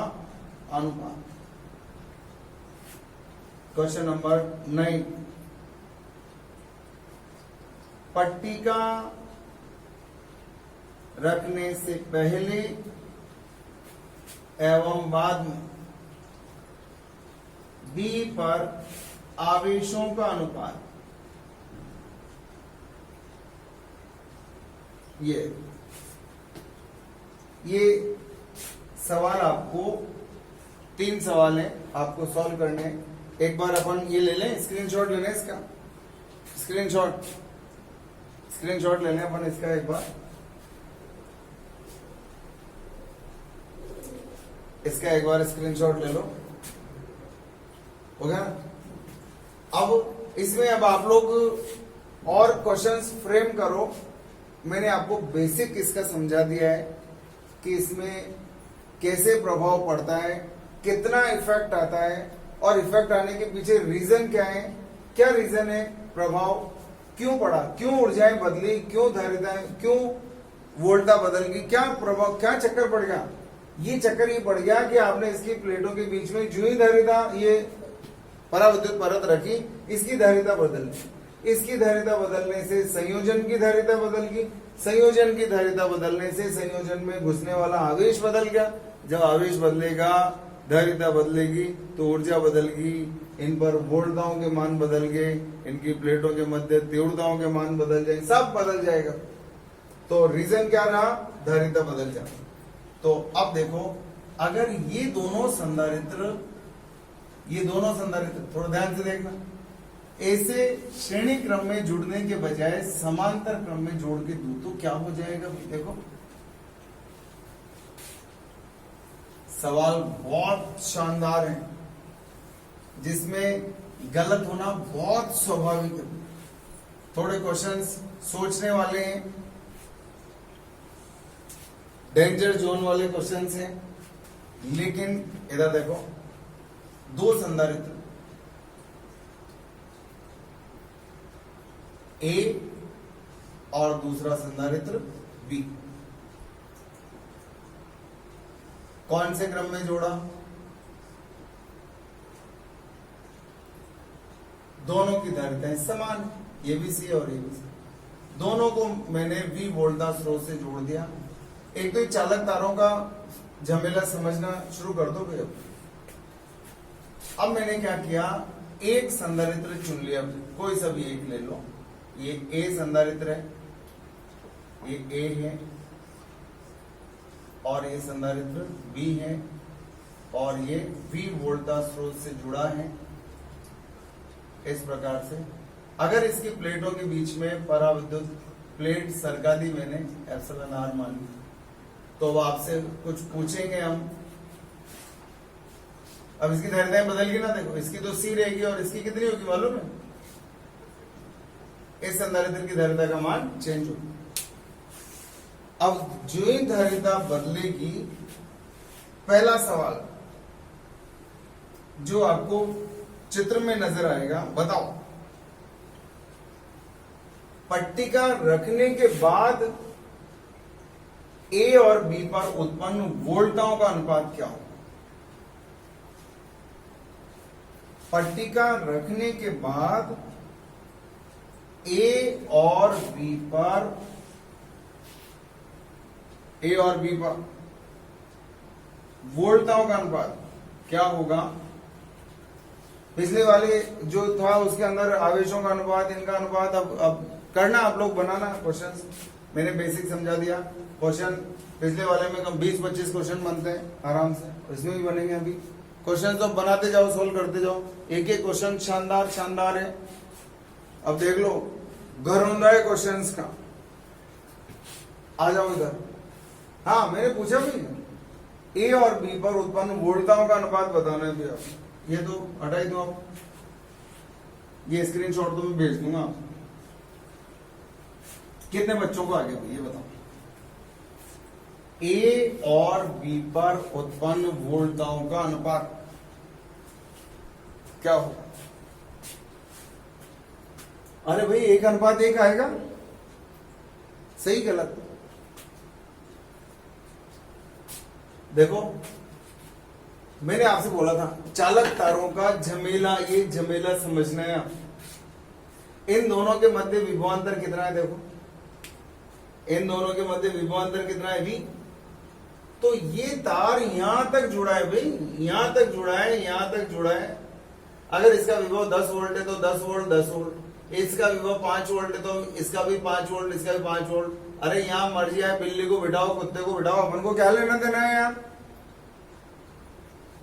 Speaker 1: अनुपात। क्वेश्चन नंबर 9, पट्टिका रखने से पहले एवं बाद में बी पर आवेशों का अनुपात। ये सवाल आपको 3 सवाल है, आपको सॉल्व करने हैं। एक बार अपन ये ले लें, स्क्रीनशॉट ले लें इसका, स्क्रीनशॉट ले लें अपन इसका, एक बार इसका एक बार स्क्रीनशॉट ले लो, हो गया। अब इसमें अब आप लोग और क्वेश्चंस फ्रेम करो। मैंने आपको बेसिक इसका समझा दिया है कि इसमें कैसे प्रभाव पड़ता है, कितना इफेक्ट आता है, और इफेक्ट आने के पीछे रीजन क्या है, क्या रीजन है, प्रभाव क्यों पड़ा, क्यों ऊर्जाएं बदली, क्यों धारिताएं, क्यों वोल्टा बदल गई, क्या प्रभाव, क्या चक्कर पड़ गया। ये चक्कर ये पड़ गया कि आपने इसकी प्लेटों के बीच में जो ही धारिता, ये पराविद्युत परत रखी, इसकी धारिता बदलनी, इसकी धारिता बदलने से संयोजन की धारिता बदल गई, संयोजन की धारिता बदलने से संयोजन में घुसने वाला आवेश बदल गया। जब आवेश बदलेगा धारिता बदलेगी तो ऊर्जा बदल गई, इन पर वोल्टताओं के मान बदल गए, इनकी प्लेटों के मध्य तीव्रताओं के मान बदल जाए, सब बदल जाएगा। तो रीजन क्या रहा, धारिता बदल जाए। तो अब देखो अगर ये दोनों संधारित्र थोड़ा ध्यान से देखना, ऐसे श्रेणी क्रम में जुड़ने के बजाय समांतर क्रम में जोड़ के दूं तो क्या हो जाएगा। देखो सवाल बहुत शानदार है, जिसमें गलत होना बहुत स्वाभाविक है। थोड़े क्वेश्चंस सोचने वाले हैं, डेंजर जोन वाले क्वेश्चंस हैं, लेकिन इधर देखो 2 संधारित्र ए और दूसरा संधारित्र बी, कौन से क्रम में जोड़ा? दोनों की धारिताएं समान, ये भी सी और ये भी सी, दोनों को मैंने V वोल्टाज स्रोत से जोड़ दिया। एक तो चालक तारों का झमेला समझना शुरू कर दो भैया। अब मैंने क्या किया, एक संधारित्र चुन लिया, कोई सा भी एक ले लो। ये A संधारित्र है, ये A है, और ये संधारित्र B है, और ये V वोल्टाज स्रोत से जुड़ा है। इस प्रकार से अगर इसकी प्लेटों के बीच में पराविद्युत प्लेट सरका दी मैंने, एप्सिलॉन R मान ली, तो वो आपसे कुछ पूछेंगे हम। अब इसकी धारिताएं बदल गई ना, देखो इसकी तो C रहेगी और इसकी कितनी होगी मालूम है? इस संधारित्र की धारिता का मान चेंज होगी। अब जो ही धारिता बदलेगी, पहला सवाल जो आपको चित्र में नजर आएगा, बताओ पट्टिका रखने के बाद A और B पर उत्पन्न वोल्टाओं का अनुपात क्या होगा? पट्टिका रखने के बाद A और B पर वोल्टाओं का अनुपात क्या होगा? पिछले वाले जो था उसके अंदर आवेशों का अनुपात, इनका अनुपात, अब करना आप लोग, बनाना क्वेश्चंस। मैंने बेसिक समझा दिया। क्वेश्चन पिछले वाले में कम 20-25 क्वेश्चन बनते हैं आराम से, इसमें भी बनेंगे। अभी क्वेश्चन तो बनाते जाओ, सोल्व करते जाओ, एक एक क्वेश्चन शानदार शानदार है। अब देख लो, घरौंदा है क्वेश्चंस का। आ जाओ इधर। हाँ, मैंने पूछा भी, ए और बी पर उत्पन्न वोल्टाओं का अनुपात बताना है भैया। ये तो हटा ही दो आप, ये स्क्रीनशॉट तो मैं भेज दूंगा। कितने बच्चों को आगे ये बताओ, ए और बी पर उत्पन्न वोल्टाओं का अनुपात क्या होगा? अरे भाई, 1:1 आएगा। सही गलत? देखो, मैंने आपसे बोला था चालक तारों का झमेला, ये झमेला समझना है। इन दोनों के मध्य विभवांतर कितना है? देखो, इन दोनों के मध्य विभवांतर कितना है? V। तो ये तार यहां तक जुड़ा है भाई, यहां तक जुड़ा है, यहां तक जुड़ा है। अगर इसका विभव 10 वोल्ट है तो 10 वोल्ट 10 वोल्ट, इसका विभव 5 वोल्ट है तो इसका भी 5 वोल्ट, इसका भी 5 वोल्ट। अरे यहां मर्जी है, बिल्ली को बिठाओ, कुत्ते को बिठाओ, अपन को क्या लेना देना है यार?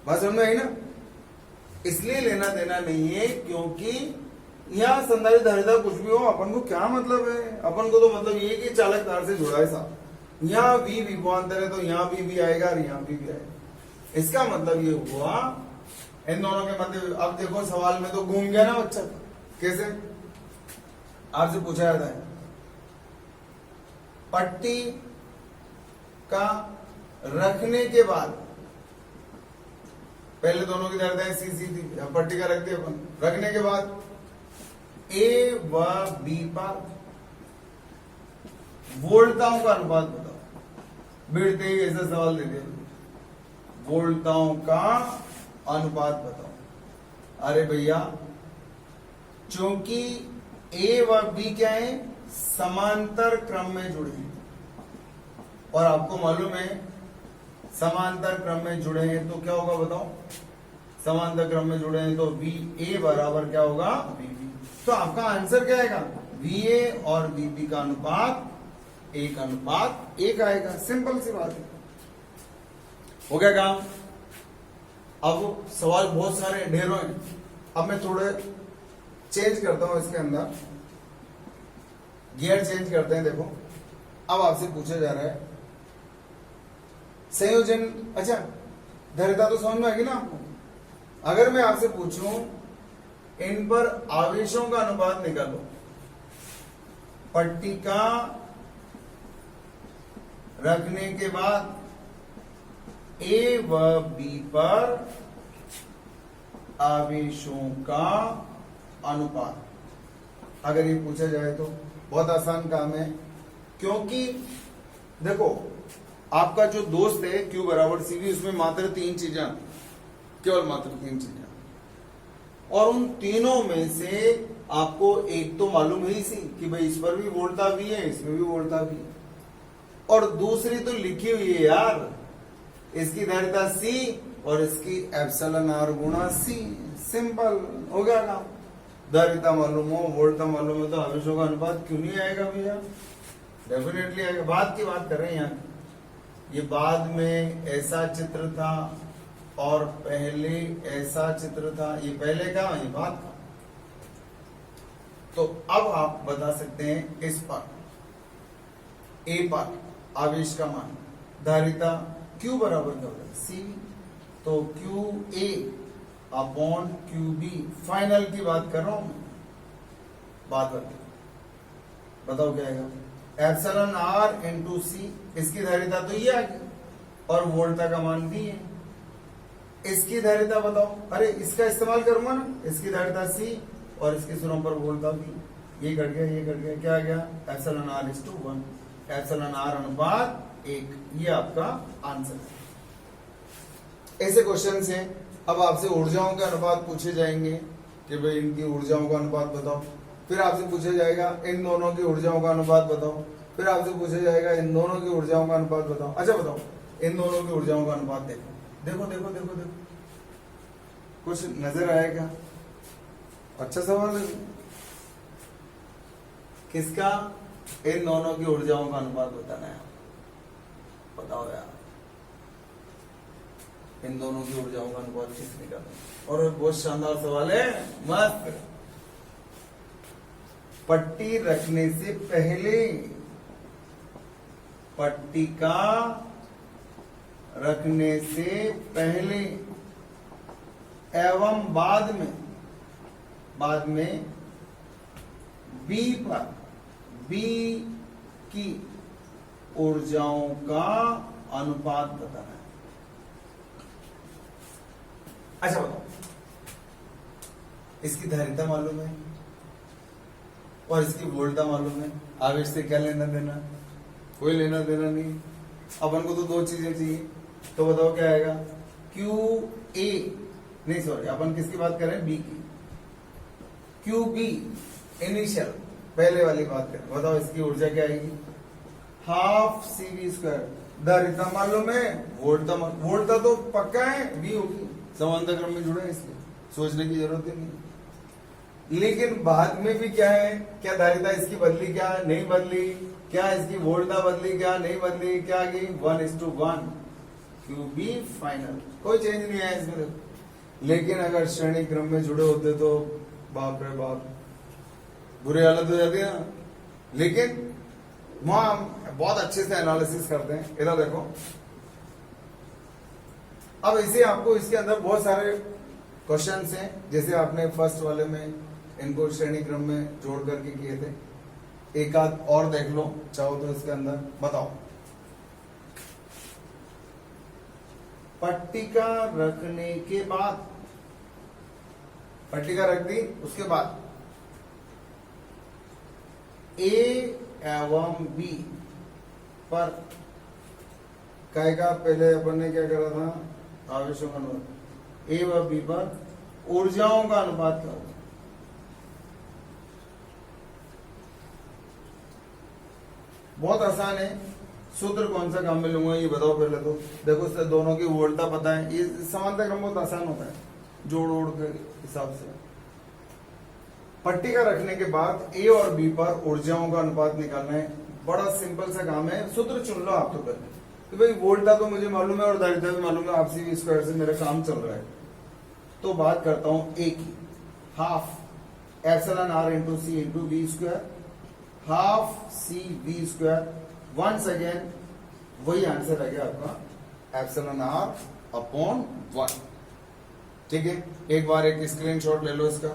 Speaker 1: बात समझ में आई ना? इसलिए लेना देना नहीं है क्योंकि यहाँ संधारित्र धारिता कुछ भी हो, अपन को क्या मतलब है? अपन को तो मतलब ये कि चालक तार से जुड़ा है साहब। यहाँ V विभवांतर है तो यहाँ भी आएगा और यहाँ भी आएगा। इसका मतलब ये हुआ इन दोनों के मध्य। अब देखो, सवाल में तो घूम गया ना बच्चा। कैसे? आपसे पूछा जाता है पट्टी का रखने के बाद, पहले दोनों की धारिताएं सी थी, पट्टी का रख दिया अपन। रखने के बाद A व B पर वोल्टाओं का अनुपात बताओ। बिड़ते ही ऐसा सवाल दे दिया, वोल्टाओं का अनुपात बताओ। अरे भैया, चूंकि A व B क्या है? समांतर क्रम में जुड़े हैं, और आपको मालूम है समांतर क्रम में जुड़े हैं तो क्या होगा बताओ? समांतर क्रम में जुड़े हैं तो VA बराबर क्या होगा? VB। तो आपका आंसर क्या आएगा? VA और VB का अनुपात 1:1 आएगा। सिंपल सी बात है। हो गया काम? अब सवाल बहुत सारे ढेरों हैं। अब मैं थोड़े चेंज करता हूं इसके अंदर, गियर चेंज करते हैं। देखो, अब आपसे पूछा जा रहा है संयोजन। अच्छा, धारिता तो समझ में आएगी ना आपको? अगर मैं आपसे पूछूं इन पर आवेशों का अनुपात निकालो, पट्टिका रखने के बाद A व B पर आवेशों का अनुपात, अगर ये पूछा जाए तो बहुत आसान काम है। क्योंकि देखो, आपका जो दोस्त है Q बराबर CV, उसमें मात्र 3 चीजें, केवल मात्र 3 चीजें, और उन तीनों में से आपको एक तो मालूम है सी कि भाई इस पर भी वोल्टा भी है, इसमें भी वोल्टा भी है, और दूसरी तो लिखी हुई है यार, इसकी धारिता C और इसकी एप्सिलॉन R गुणा C। सिंपल हो गया काम। धारिता मालूम हो, वोल्टा मालूम हो, तो आवेशों का अनुपात क्यों नहीं आएगा भैया? डेफिनेटली आएगा। बाद की बात कर रहे हैं यहाँ, ये बाद में ऐसा चित्र था और पहले ऐसा चित्र था, ये पहले का, ये बाद का। तो अब आप बता सकते हैं इस पर ए पर आवेश का मान, धारिता Q बराबर क्या होगा? C। तो QA अपॉन QB, फाइनल की बात कर रहा हूं मैं, बात बताओ क्या आएगा? एप्सिलॉन R इंटू C, इसकी धारिता तो ये आ गई और वोल्टा का मान भी है। इसकी धारिता बताओ, अरे इसका इस्तेमाल करूंगा ना, इसकी धारिता C और इसके सिरों पर वोल्टा भी, ये घट गया, ये घट गया, क्या आ गया? Epsilon R is to 1, epsilon R अनुपात 1, ये आपका आंसर है। ऐसे क्वेश्चन हैं। अब आपसे ऊर्जाओं के अनुपात पूछे जाएंगे कि भाई इनकी ऊर्जाओं का अनुपात बताओ, फिर आपसे पूछा जाएगा इन दोनों की ऊर्जाओं का अनुपात बताओ, फिर आपसे पूछा जाएगा इन दोनों की ऊर्जाओं का अनुपात बताओ। अच्छा बताओ, इन दोनों की ऊर्जाओं का अनुपात देखो, देखो देखो देखो देखो, कुछ नजर आएगा? अच्छा सवाल है। किसका? इन दोनों की ऊर्जाओं का अनुपात बताना है, बताओ यार, इन दोनों की ऊर्जाओं का अनुपात किस निकालना? और बहुत शानदार सवाल है, मस्त। पट्टी रखने से पहले, पट्टिका रखने से पहले एवं बाद में बी पर, बी की ऊर्जाओं का अनुपात बताना है। अच्छा बताओ, इसकी धारिता मालूम है और इसकी वोल्टा मालूम है, आवेश से क्या लेना देना? कोई लेना देना नहीं। अपन को तो दो चीजें चाहिए, तो बताओ क्या आएगा? QA, नहीं सॉरी, अपन किसकी बात कर रहे हैं? बी की। QB इनिशियल, पहले वाली बात करें, बताओ इसकी ऊर्जा क्या आएगी? Half CV²। धारिता मालूम है, वोल्टा तो पक्का है, V होगी, समांतर क्रम में जुड़े हैं, इसलिए सोचने की जरूरत ही नहीं। लेकिन बाद में भी क्या है? क्या धारिता इसकी बदली? क्या नहीं बदली? क्या इसकी वोल्टा बदली? क्या नहीं बदली? क्या की 1:1, QB फाइनल, कोई चेंज नहीं है इसमें। लेकिन अगर श्रेणी क्रम में जुड़े होते तो बाप रे बाप, बुरी हालत हो जाती है ना। लेकिन वहां बहुत अच्छे से एनालिसिस करते हैं। इधर देखो, अब इसे आपको इसके अंदर बहुत सारे क्वेश्चंस हैं, जैसे आपने फर्स्ट वाले में इनको श्रेणी क्रम में जोड़ करके किए थे। एक आध और देख लो चाहो तो इसके अंदर। बताओ, पट्टिका रखने के बाद, पट्टिका रख दी, उसके बाद A एवं B पर काय का, पहले अपन ने क्या करा था? आवेशों का अनुपात। A व B पर ऊर्जाओं का अनुपात क्या होगा? बहुत आसान है। सूत्र कौन सा काम में लूंगा ये बताओ पहले तो। देखो इससे दोनों की वोल्टा पता है, ये समांतर क्रम बहुत आसान होता है, जोड़ ओड़ के हिसाब से। पट्टिका रखने के बाद A और B पर ऊर्जाओं का अनुपात निकालना है। बड़ा सिंपल सा काम है, सूत्र चुन लो आप तो पहले कि भाई वोल्टा तो मुझे मालूम है और धारिता भी मालूम है, आप CV² से मेरा काम चल रहा है। तो बात करता हूं A की, half epsilon R into C into V², half CV²। Once again वही आंसर आ गया आपका, एप्सिलॉन R अपॉन 1। ठीक है, एक बार एक स्क्रीनशॉट ले लो इसका,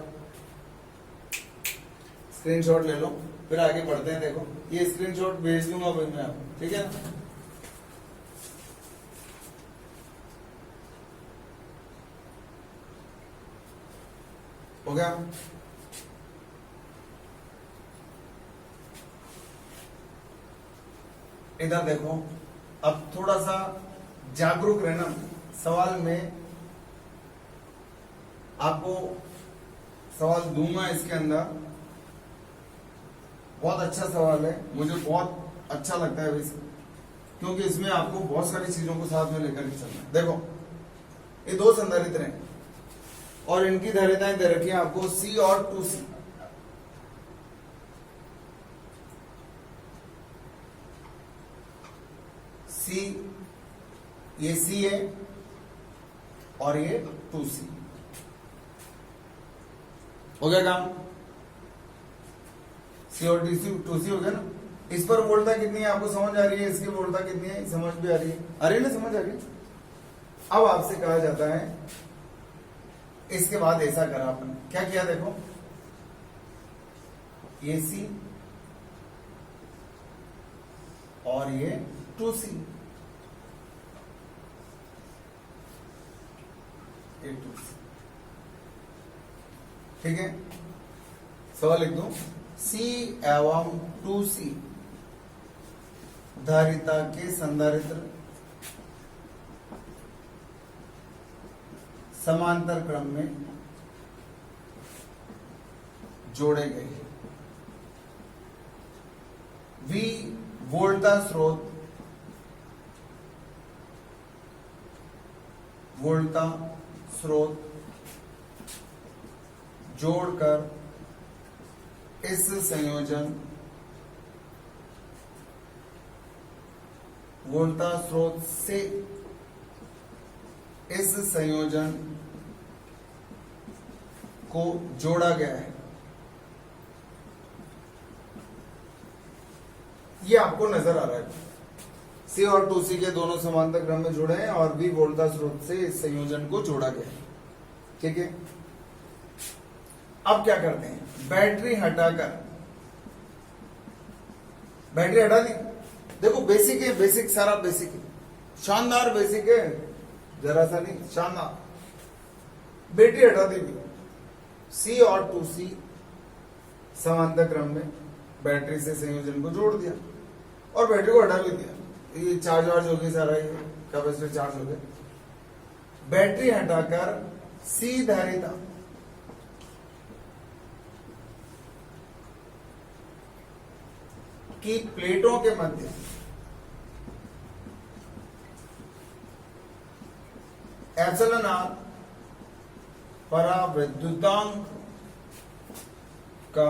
Speaker 1: स्क्रीनशॉट ले लो, फिर आगे बढ़ते हैं। देखो ये स्क्रीनशॉट भेज दूंगा भाई मैं आपको, ठीक है। हो गया? इधर देखो, अब थोड़ा सा जागरूक रहना। सवाल में आपको सवाल दूंगा, इसके अंदर बहुत अच्छा सवाल है, मुझे बहुत अच्छा लगता है क्योंकि इसमें आपको बहुत सारी चीजों को साथ में लेकर के चलना है। देखो ये दो संधारित्र हैं और इनकी धारिताएं दे रखी है आपको C और 2C। C, ये C है और ये 2C। हो गया काम? C और 2C हो गया ना। इस पर वोल्टता कितनी है आपको समझ आ रही है, इसकी वोल्टता कितनी है समझ भी आ रही है, अरे ना समझ आ रही है। अब आपसे कहा जाता है इसके बाद ऐसा करा आपने, क्या किया देखो, ये C और ये 2C, ये 2C, ठीक है। सवाल लिख दो, C एवं 2C धारिता के संधारित्र समांतर क्रम में जोड़े गए। V वोल्टा स्रोत जोड़कर इस संयोजन वोल्टा स्रोत से इस संयोजन को जोड़ा गया है। ये आपको नजर आ रहा है, C और 2C के दोनों समांतर क्रम में जुड़े हैं और V वोल्टा स्रोत से इस संयोजन को जोड़ा गया है, ठीक है। अब क्या करते हैं, बैटरी हटाकर, बैटरी हटा दी। देखो बेसिक है, बेसिक सारा बेसिक है, शानदार बेसिक है, जरा सा नहीं शानदार। बैटरी हटा दी, C और 2C समांतर क्रम में बैटरी से संयोजन को जोड़ दिया और बैटरी को हटा भी दिया। ये चार्ज वार्ज हो गई, सारा ये कैपेसिटर चार्ज हो गया। बैटरी हटाकर C धारिता की प्लेटों के मध्य एप्सिलॉन r पराविद्युतांक का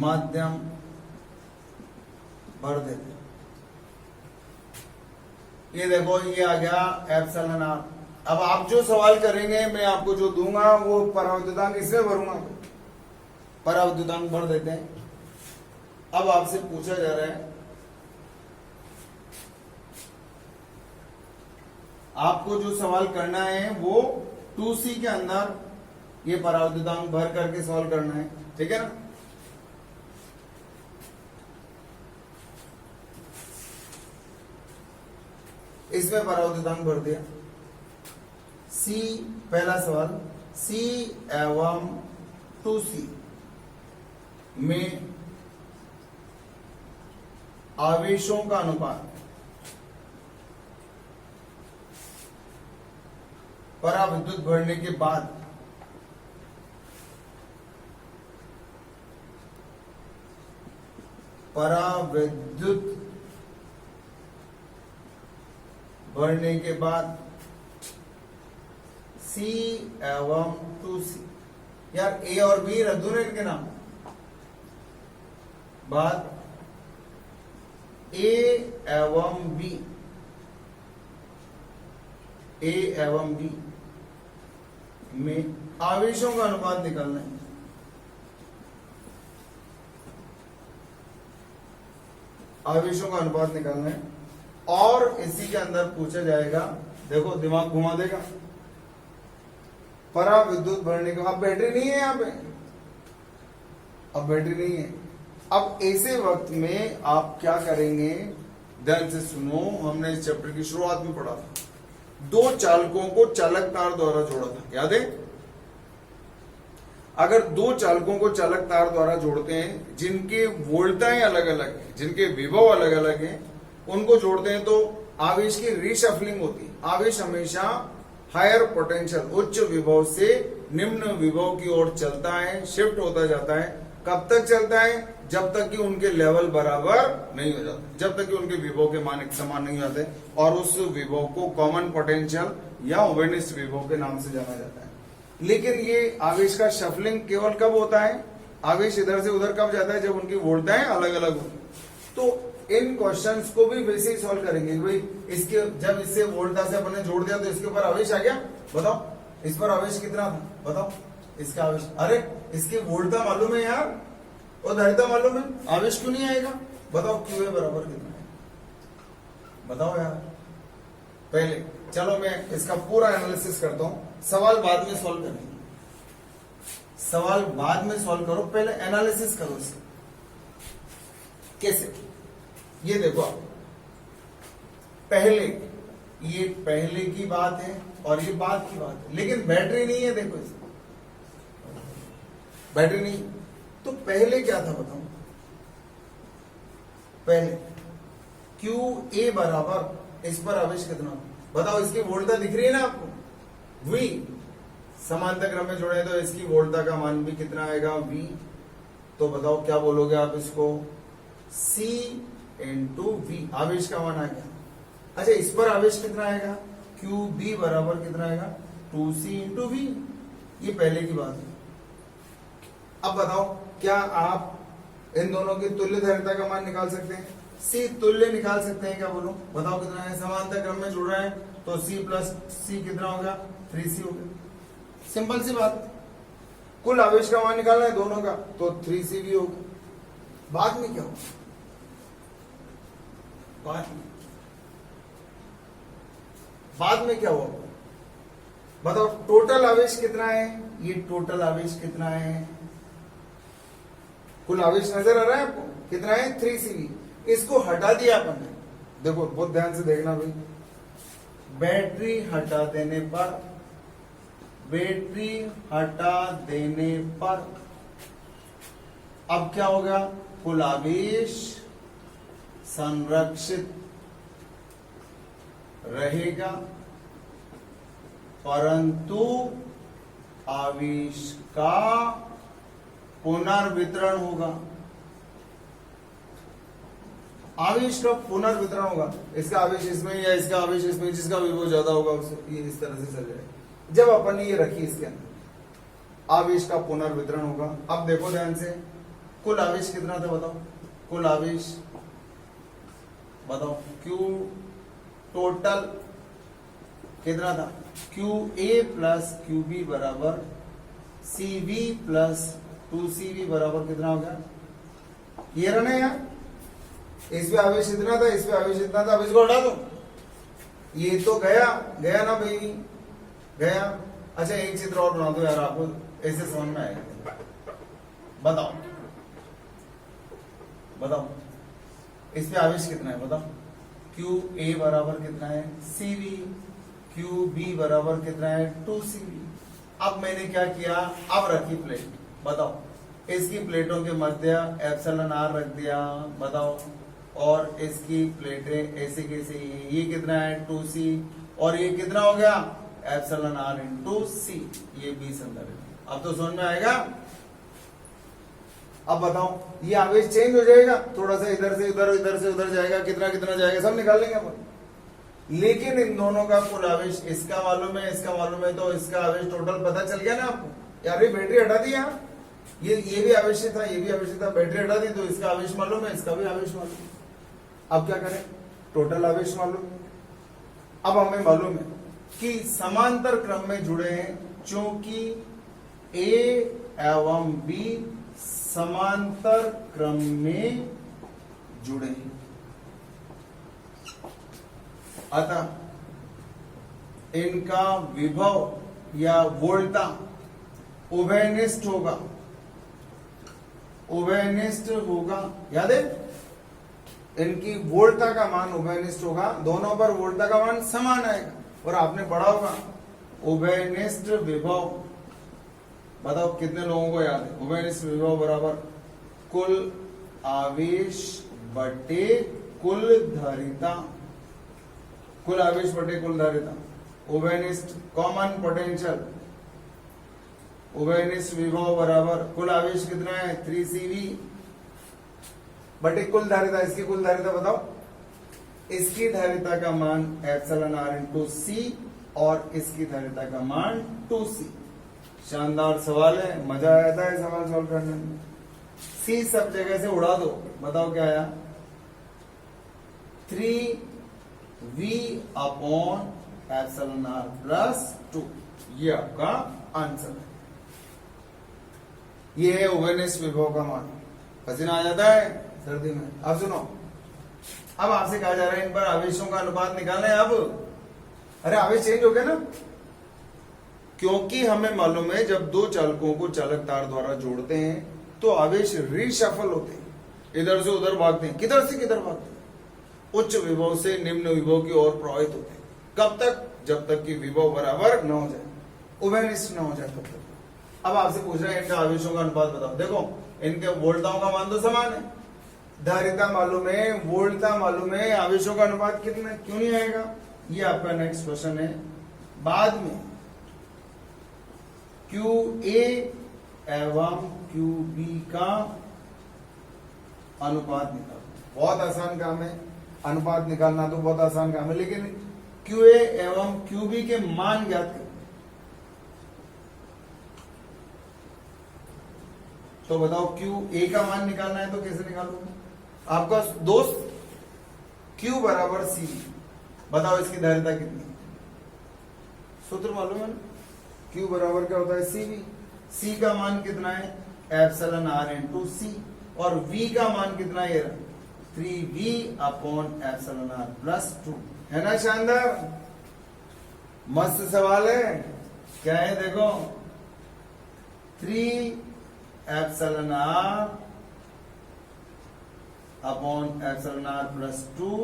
Speaker 1: माध्यम भर देते। ये देखो ये आ गया एप्सिलॉन r। अब आप जो सवाल करेंगे मैं आपको जो दूंगा वो पराविद्युतांक इसमें भरूंगा, पराविद्युतांक भर देते हैं। अब आपसे पूछा जा रहा है, आपको जो सवाल करना है वो 2C के अंदर ये पराविद्युतांक भर करके सॉल्व करना है, ठीक है ना। इसमें पराविद्युतांक भर दिया। C पहला सवाल, C एवं 2C में आवेशों का अनुपात पराविद्युत भरने के बाद पराविद्युत भरने के बाद C एवं 2C, यार A और B रद्द होने इनके नाम, बाद A एवं B, A एवं B में आवेशों का अनुपात निकालना है। आवेशों का अनुपात निकालना है और इसी के अंदर पूछा जाएगा, देखो दिमाग घुमा देगा, पराविद्युत भरने के, अब बैटरी नहीं है यहाँ पे, अब बैटरी नहीं है। अब ऐसे वक्त में आप क्या करेंगे, ध्यान से सुनो, हमने इस चैप्टर की शुरुआत में पढ़ा था, दो चालकों को चालक तार द्वारा जोड़ा था, याद है। अगर दो चालकों को चालक तार द्वारा जोड़ते हैं जिनके वोल्टताएं अलग अलग हैं, जिनके विभव अलग अलग हैं, उनको जोड़ते हैं तो आवेश की रीशफलिंग होती है। आवेश हमेशा हायर पोटेंशियल उच्च विभव से निम्न विभव की ओर चलता है, शिफ्ट होता जाता है। कब तक चलता है? जब तक कि उनके लेवल बराबर नहीं हो जाते, जब तक कि उनके विभव के मान एक समान नहीं होते, और उस विभव को कॉमन पोटेंशियल या ओवेनिस्ट विभव के नाम से जाना जाता है। लेकिन ये आवेश का शफलिंग केवल कब होता है? आवेश इधर से उधर कब जाता है? जब उनकी वोल्टताएं अलग अलग होती। तो इन क्वेश्चंस को भी वैसे ही सॉल्व करेंगे। भाई इसके जब इससे वोल्टता से अपने जोड़ दिया तो इसके ऊपर आवेश आ गया, बताओ इस पर आवेश कितना था, बताओ इसका आवेश, अरे इसकी वोल्टता मालूम है यार और धारिता मालूम है, आवेश क्यों नहीं आएगा? बताओ क्यू ए बराबर कितना है, बताओ यार। पहले चलो मैं इसका पूरा एनालिसिस करता हूं, सवाल बाद में सॉल्व करेंगे, सवाल बाद में सॉल्व करो, पहले एनालिसिस करो इसका। कैसे? ये देखो आप, पहले ये पहले की बात है और ये बाद की बात है, लेकिन बैटरी नहीं है। देखो इसमें बैटरी नहीं, तो पहले क्या था बताओ? पहले क्यू ए बराबर इस पर आवेश कितना, बताओ इसकी वोल्टता दिख रही है ना आपको, वी समांतर क्रम में जुड़े तो इसकी वोल्टता का मान भी कितना आएगा, वी। तो बताओ क्या बोलोगे आप इसको, C इंटू वी, आवेश का मान आ गया। अच्छा इस पर आवेश कितना आएगा, क्यू बी बराबर कितना आएगा, 2C इंटू वी। ये पहले की बात है। अब बताओ क्या आप इन दोनों की तुल्य धारिता का मान निकाल सकते हैं? C तुल्य निकाल सकते हैं क्या, बोलो बताओ कितना है? समांतर क्रम में जुड़ रहे हैं तो C प्लस C कितना होगा, 3C हो गया। सिंपल सी बात। कुल आवेश का मान निकालना है दोनों का तो 3C भी होगा। बाद में क्या होगा, बाद में क्या होगा बताओ? टोटल आवेश कितना है, ये टोटल आवेश कितना है, कुल आवेश नजर आ रहा है आपको कितना है, 3CV। इसको हटा दिया अपन ने, देखो बहुत ध्यान से देखना भाई, बैटरी हटा देने पर, बैटरी हटा देने पर अब क्या होगा, कुल आवेश संरक्षित रहेगा परंतु आवेश का पुनर्वितरण होगा। आवेश का पुनर्वितरण होगा, इसका आवेश इसमें या इसका आवेश इसमें, जिसका विभव ज्यादा होगा उससे, ये इस तरह से चल जाएगा। जब अपन ने ये रखी इसके अंदर आवेश का पुनर्वितरण होगा। अब देखो ध्यान से, कुल आवेश कितना था बताओ, कुल आवेश बताओ, क्यू टोटल कितना था, Q A plus Q B बराबर सी बी प्लस 2CV बराबर कितना हो गया, ये रहा ना यार। इस पे आवेश इतना था, इस पे आवेश इतना था, अब इसको हटा दो, ये तो गया गया ना भाई, गया। अच्छा एक चित्र और बना दो यार, आपको ऐसे समझ में आएगा। बताओ बताओ इस पे आवेश कितना है बताओ, क्यू ए बराबर कितना है, CV, क्यू बी बराबर कितना है, 2CV। अब मैंने क्या किया, अब रखी प्लेट, बताओ इसकी प्लेटों के मध्य एप्सिलॉन r रख दिया, बताओ, और इसकी प्लेटें ऐसे कैसे, ये कितना है 2C, और ये कितना हो गया एप्सिलॉन r इंटू C, ये 20 अंदर है। अब तो समझ में आएगा। अब बताओ ये आवेश चेंज हो जाएगा, थोड़ा सा इधर से उधर, इधर से उधर जाएगा, कितना कितना जाएगा सब निकाल लेंगे अपन। लेकिन इन दोनों का कुल आवेश, इसका मालूम है इसका मालूम है, तो इसका आवेश टोटल पता चल गया ना आपको। यार ये बैटरी हटा दी यार, ये भी आवेश था, ये भी आवेश था, बैटरी हटा दी तो इसका आवेश मालूम है, इसका भी आवेश मालूम है। अब क्या करें, टोटल आवेश मालूम है। अब हमें मालूम है कि समांतर क्रम में जुड़े हैं, चूंकि ए एवं बी समांतर क्रम में जुड़े हैं, अतः इनका विभव या वोल्टता उभयनिष्ठ होगा, उभयनिष्ठ होगा। याद है, इनकी वोल्टता का मान उभयनिष्ठ होगा, दोनों पर वोल्टता का मान समान आएगा। और आपने पढ़ा होगा उभयनिष्ठ विभव बताओ कितने लोगों को याद है? उभयनिष्ठ विभव बराबर कुल आवेश बटे कुल धारिता, कुल आवेश बटे कुल धारिता। उभयनिष्ठ कॉमन पोटेंशियल, उभयनिष्ठ विभव बराबर कुल आवेश कितना है 3CV बटे कुल धारिता। इसकी कुल धारिता बताओ। इसकी धारिता का मान एप्सिलॉन r इंटू सी और इसकी धारिता का मान 2C। शानदार सवाल है, मजा आता है सवाल सॉल्व करने में। सी सब जगह से उड़ा दो, बताओ क्या आया 3V upon epsilon r plus 2। ये आपका आंसर है। ये है उभयनिष्ठ विभव का मान। पसीना आ जाता है सर्दी में। अब सुनो, अब आपसे कहा जा रहा है इन पर आवेशों का अनुपात निकालना है। अब अरे आवेश चेंज हो गया ना, क्योंकि हमें मालूम है जब दो चालकों को चालक तार द्वारा जोड़ते हैं तो आवेश रीशफल होते हैं, इधर से उधर भागते हैं। किधर से किधर भागते हैं? उच्च विभव से निम्न विभव की ओर प्रवाहित होते हैं। कब तक? जब तक कि विभव बराबर न हो जाए, उभयनिष्ठ न हो जाए तब तक। अब आपसे पूछ रहे हैं इनका आवेशों का अनुपात बताओ। देखो इनके वोल्टताओं का मान तो समान है, धारिता मालूम है, वोल्टता मालूम है, आवेशों का अनुपात कितना क्यों नहीं आएगा? ये आपका नेक्स्ट क्वेश्चन है। बाद में QA एवं QB का अनुपात निकालो। बहुत आसान काम है, अनुपात निकालना तो बहुत आसान काम है, लेकिन QA एवं QB के मान ज्ञात करें। तो बताओ QA का मान निकालना है तो कैसे निकालोगे? आपका दोस्त Q बराबर C, बताओ इसकी धारिता कितनी? सूत्र मालूम है ना, Q बराबर क्या होता है CV। C का मान कितना है एप्सिलॉन r इंटू C और V का मान कितना है 3V upon epsilon r plus 2। है ना शानदार, मस्त सवाल है। क्या है देखो 3 epsilon r upon epsilon r plus 2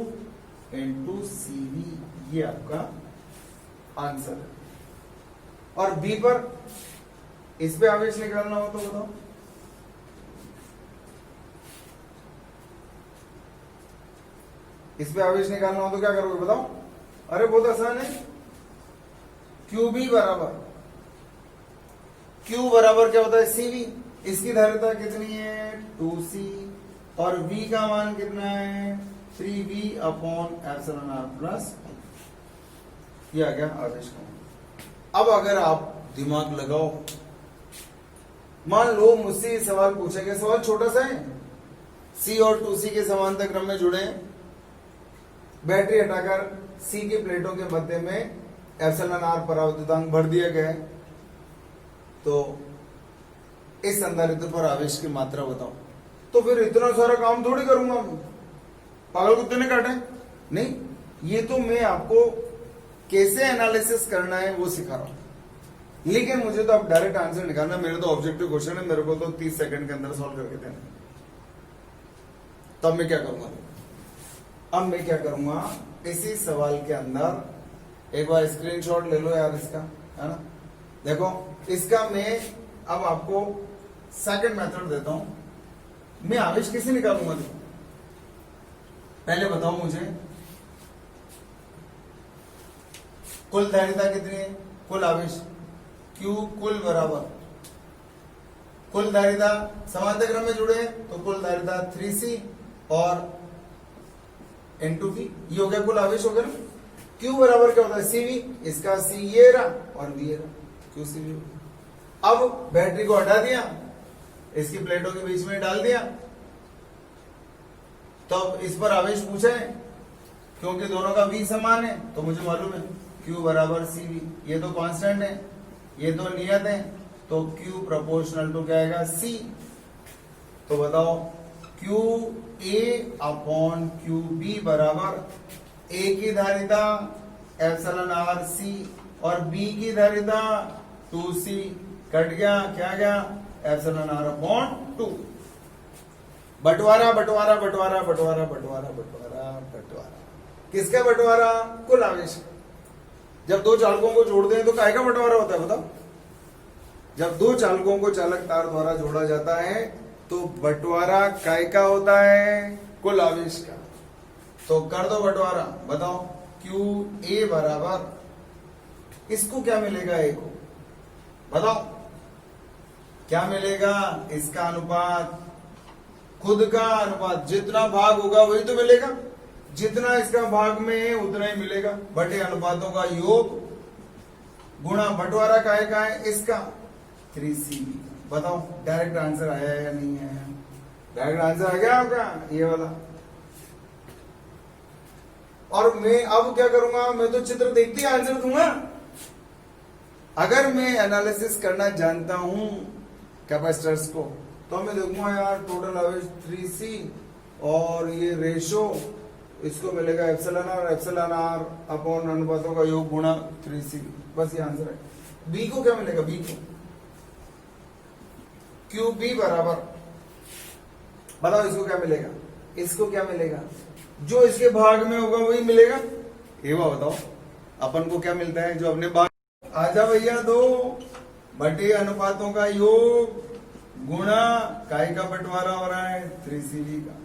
Speaker 1: into CV, ये आपका आंसर है। और बी पर इस पे आवेश निकालना हो तो बताओ। इस पे आवेश निकालना हो तो क्या करोगे बताओ? अरे बहुत आसान है। QB बराबर Q बराबर क्या होता है CV। इसकी धारिता कितनी है 2C और V का मान कितना है 3V upon epsilon r plus. ये आ गया आवेश का मान। अब अगर आप दिमाग लगाओ, मान लो मुझसे सवाल पूछा गया, सवाल छोटा सा है, C और 2C के समांतर क्रम में जुड़े, बैटरी हटाकर C की प्लेटों के मध्य में एप्सिलॉन r पराविद्युतांक भर दिया गया है, तो इस संधारित्र पर आवेश की मात्रा बताओ। तो फिर इतना सारा काम थोड़ी करूंगा मैं, पागल कुत्ते ने काटे नहीं। ये तो मैं आपको कैसे एनालिसिस करना है वो सिखा रहा हूं, लेकिन मुझे तो अब डायरेक्ट आंसर निकालना। मेरे तो ऑब्जेक्टिव क्वेश्चन है, मेरे को तो 30 सेकंड के अंदर सॉल्व करके देना। तब मैं क्या करूंगा? अब मैं क्या करूंगा, इसी सवाल के अंदर एक बार स्क्रीनशॉट ले लो यार इसका, है ना। देखो इसका मैं अब आपको सेकंड मेथड देता हूं। मैं आवेश कैसे निकालूंगा? देखो पहले बताओ मुझे कुल धारिता कितनी है, कुल आवेश Q कुल बराबर कुल धारिता समांतर क्रम में जुड़े हैं तो कुल धारिता 3C और इंटू V, ये हो गया कुल आवेश हो गया ना। Q बराबर क्या होता है CV, इसका C ये रहा और V ये रहा, QCV। अब बैटरी को हटा दिया, इसकी प्लेटों के बीच में डाल दिया, तो अब इस पर आवेश पूछे, क्योंकि दोनों का V समान है तो मुझे मालूम है Q बराबर CV। ये तो कांस्टेंट है, ये तो नियत है, तो Q प्रोपोर्शनल टू क्या आएगा C। तो बताओ QA अपॉन QB बराबर A की धारिता एप्सिलॉन r C और B की धारिता 2C, कट गया, क्या गया एप्सिलॉन r अपॉन 2। बंटवारा बंटवारा बंटवारा बंटवारा बंटवारा बंटवारा बंटवारा, किसका बंटवारा? कुल आवेश। जब दो चालकों को जोड़ते हैं तो काहे का बंटवारा होता है बताओ? जब दो चालकों को चालक तार द्वारा जोड़ा जाता है तो बंटवारा काय का होता है? कुल आवेश का। तो कर दो बंटवारा, बताओ क्यू ए बराबर इसको क्या मिलेगा? ए को बताओ क्या मिलेगा? इसका अनुपात, खुद का अनुपात, जितना भाग होगा वही तो मिलेगा, जितना इसका भाग में है उतना ही मिलेगा, बटे अनुपातों का योग गुणा बंटवारा काय का है? इसका 3C। बताओ डायरेक्ट आंसर आया या नहीं आया? डायरेक्ट आंसर आ गया आपका ये वाला। और मैं अब क्या करूंगा? मैं तो चित्र देखते ही आंसर दूंगा। अगर मैं एनालिसिस करना जानता हूं कैपेसिटर्स को तो मैं देखूंगा यार टोटल आवेश 3C और ये रेशो इसको मिलेगा एप्सिलॉन आर अपॉन अनुपातों का योग गुणा 3C। बस ये आंसर है। बी को क्या मिलेगा? बी को क्यू बी बराबर, बताओ इसको क्या मिलेगा? इसको क्या मिलेगा? जो इसके भाग में होगा वही मिलेगा। ये बताओ अपन को क्या मिलता है जो अपने भाग? आजा भैया, 2 बटे अनुपातों का योग गुणा काय का बंटवारा हो रहा है? 3CV का।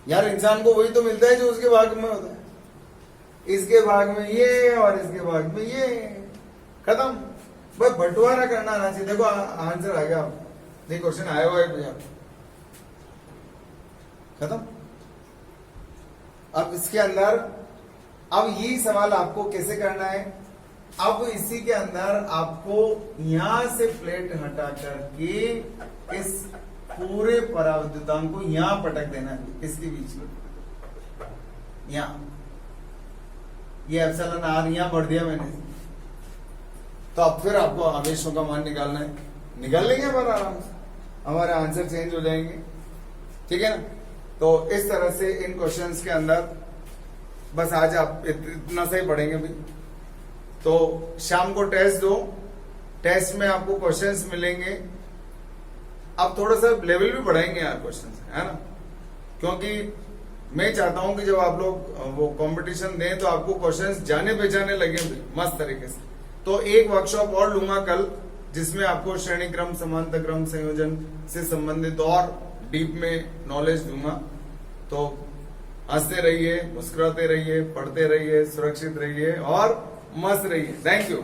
Speaker 1: यार इंसान को वही तो मिलता है जो उसके भाग में होता है। इसके भाग में ये और इसके भाग में ये, खत्म। बस बंटवारा करना आना चाहिए। देखो आंसर आ गया, देखो क्वेश्चन आया हुआ है भैया, खत्म। अब इसके अंदर, अब ये सवाल आपको कैसे करना है? अब इसी के अंदर आपको यहां से प्लेट हटा करके इस पूरे पराविद्युतांक को यहां पटक देना है, इसके बीच में, यहां ये एप्सिलॉन आर यहां भर दिया मैंने। तो अब फिर आपको आवेशों का मान निकालना है, निकाल लेंगे हमारा आराम से, हमारे आंसर चेंज हो जाएंगे, ठीक है ना। तो इस तरह से इन क्वेश्चंस के अंदर बस आज आप इतना सही पढ़ेंगे भी। तो शाम को टेस्ट दो, टेस्ट में आपको क्वेश्चंस मिलेंगे। अब थोड़ा सा लेवल भी बढ़ाएंगे यार क्वेश्चंस, है ना, क्योंकि मैं चाहता हूं कि जब आप लोग वो कंपटीशन दें तो आपको क्वेश्चंस जाने पहचाने लगे भी मस्त तरीके से। तो एक वर्कशॉप और लूंगा कल, जिसमें आपको श्रेणी क्रम, समांतर क्रम, संयोजन से संबंधित और डीप में नॉलेज दूंगा। तो हंसते रहिए, मुस्कुराते रहिए, पढ़ते रहिए, सुरक्षित रहिए और मस्त रहिए। Thank you.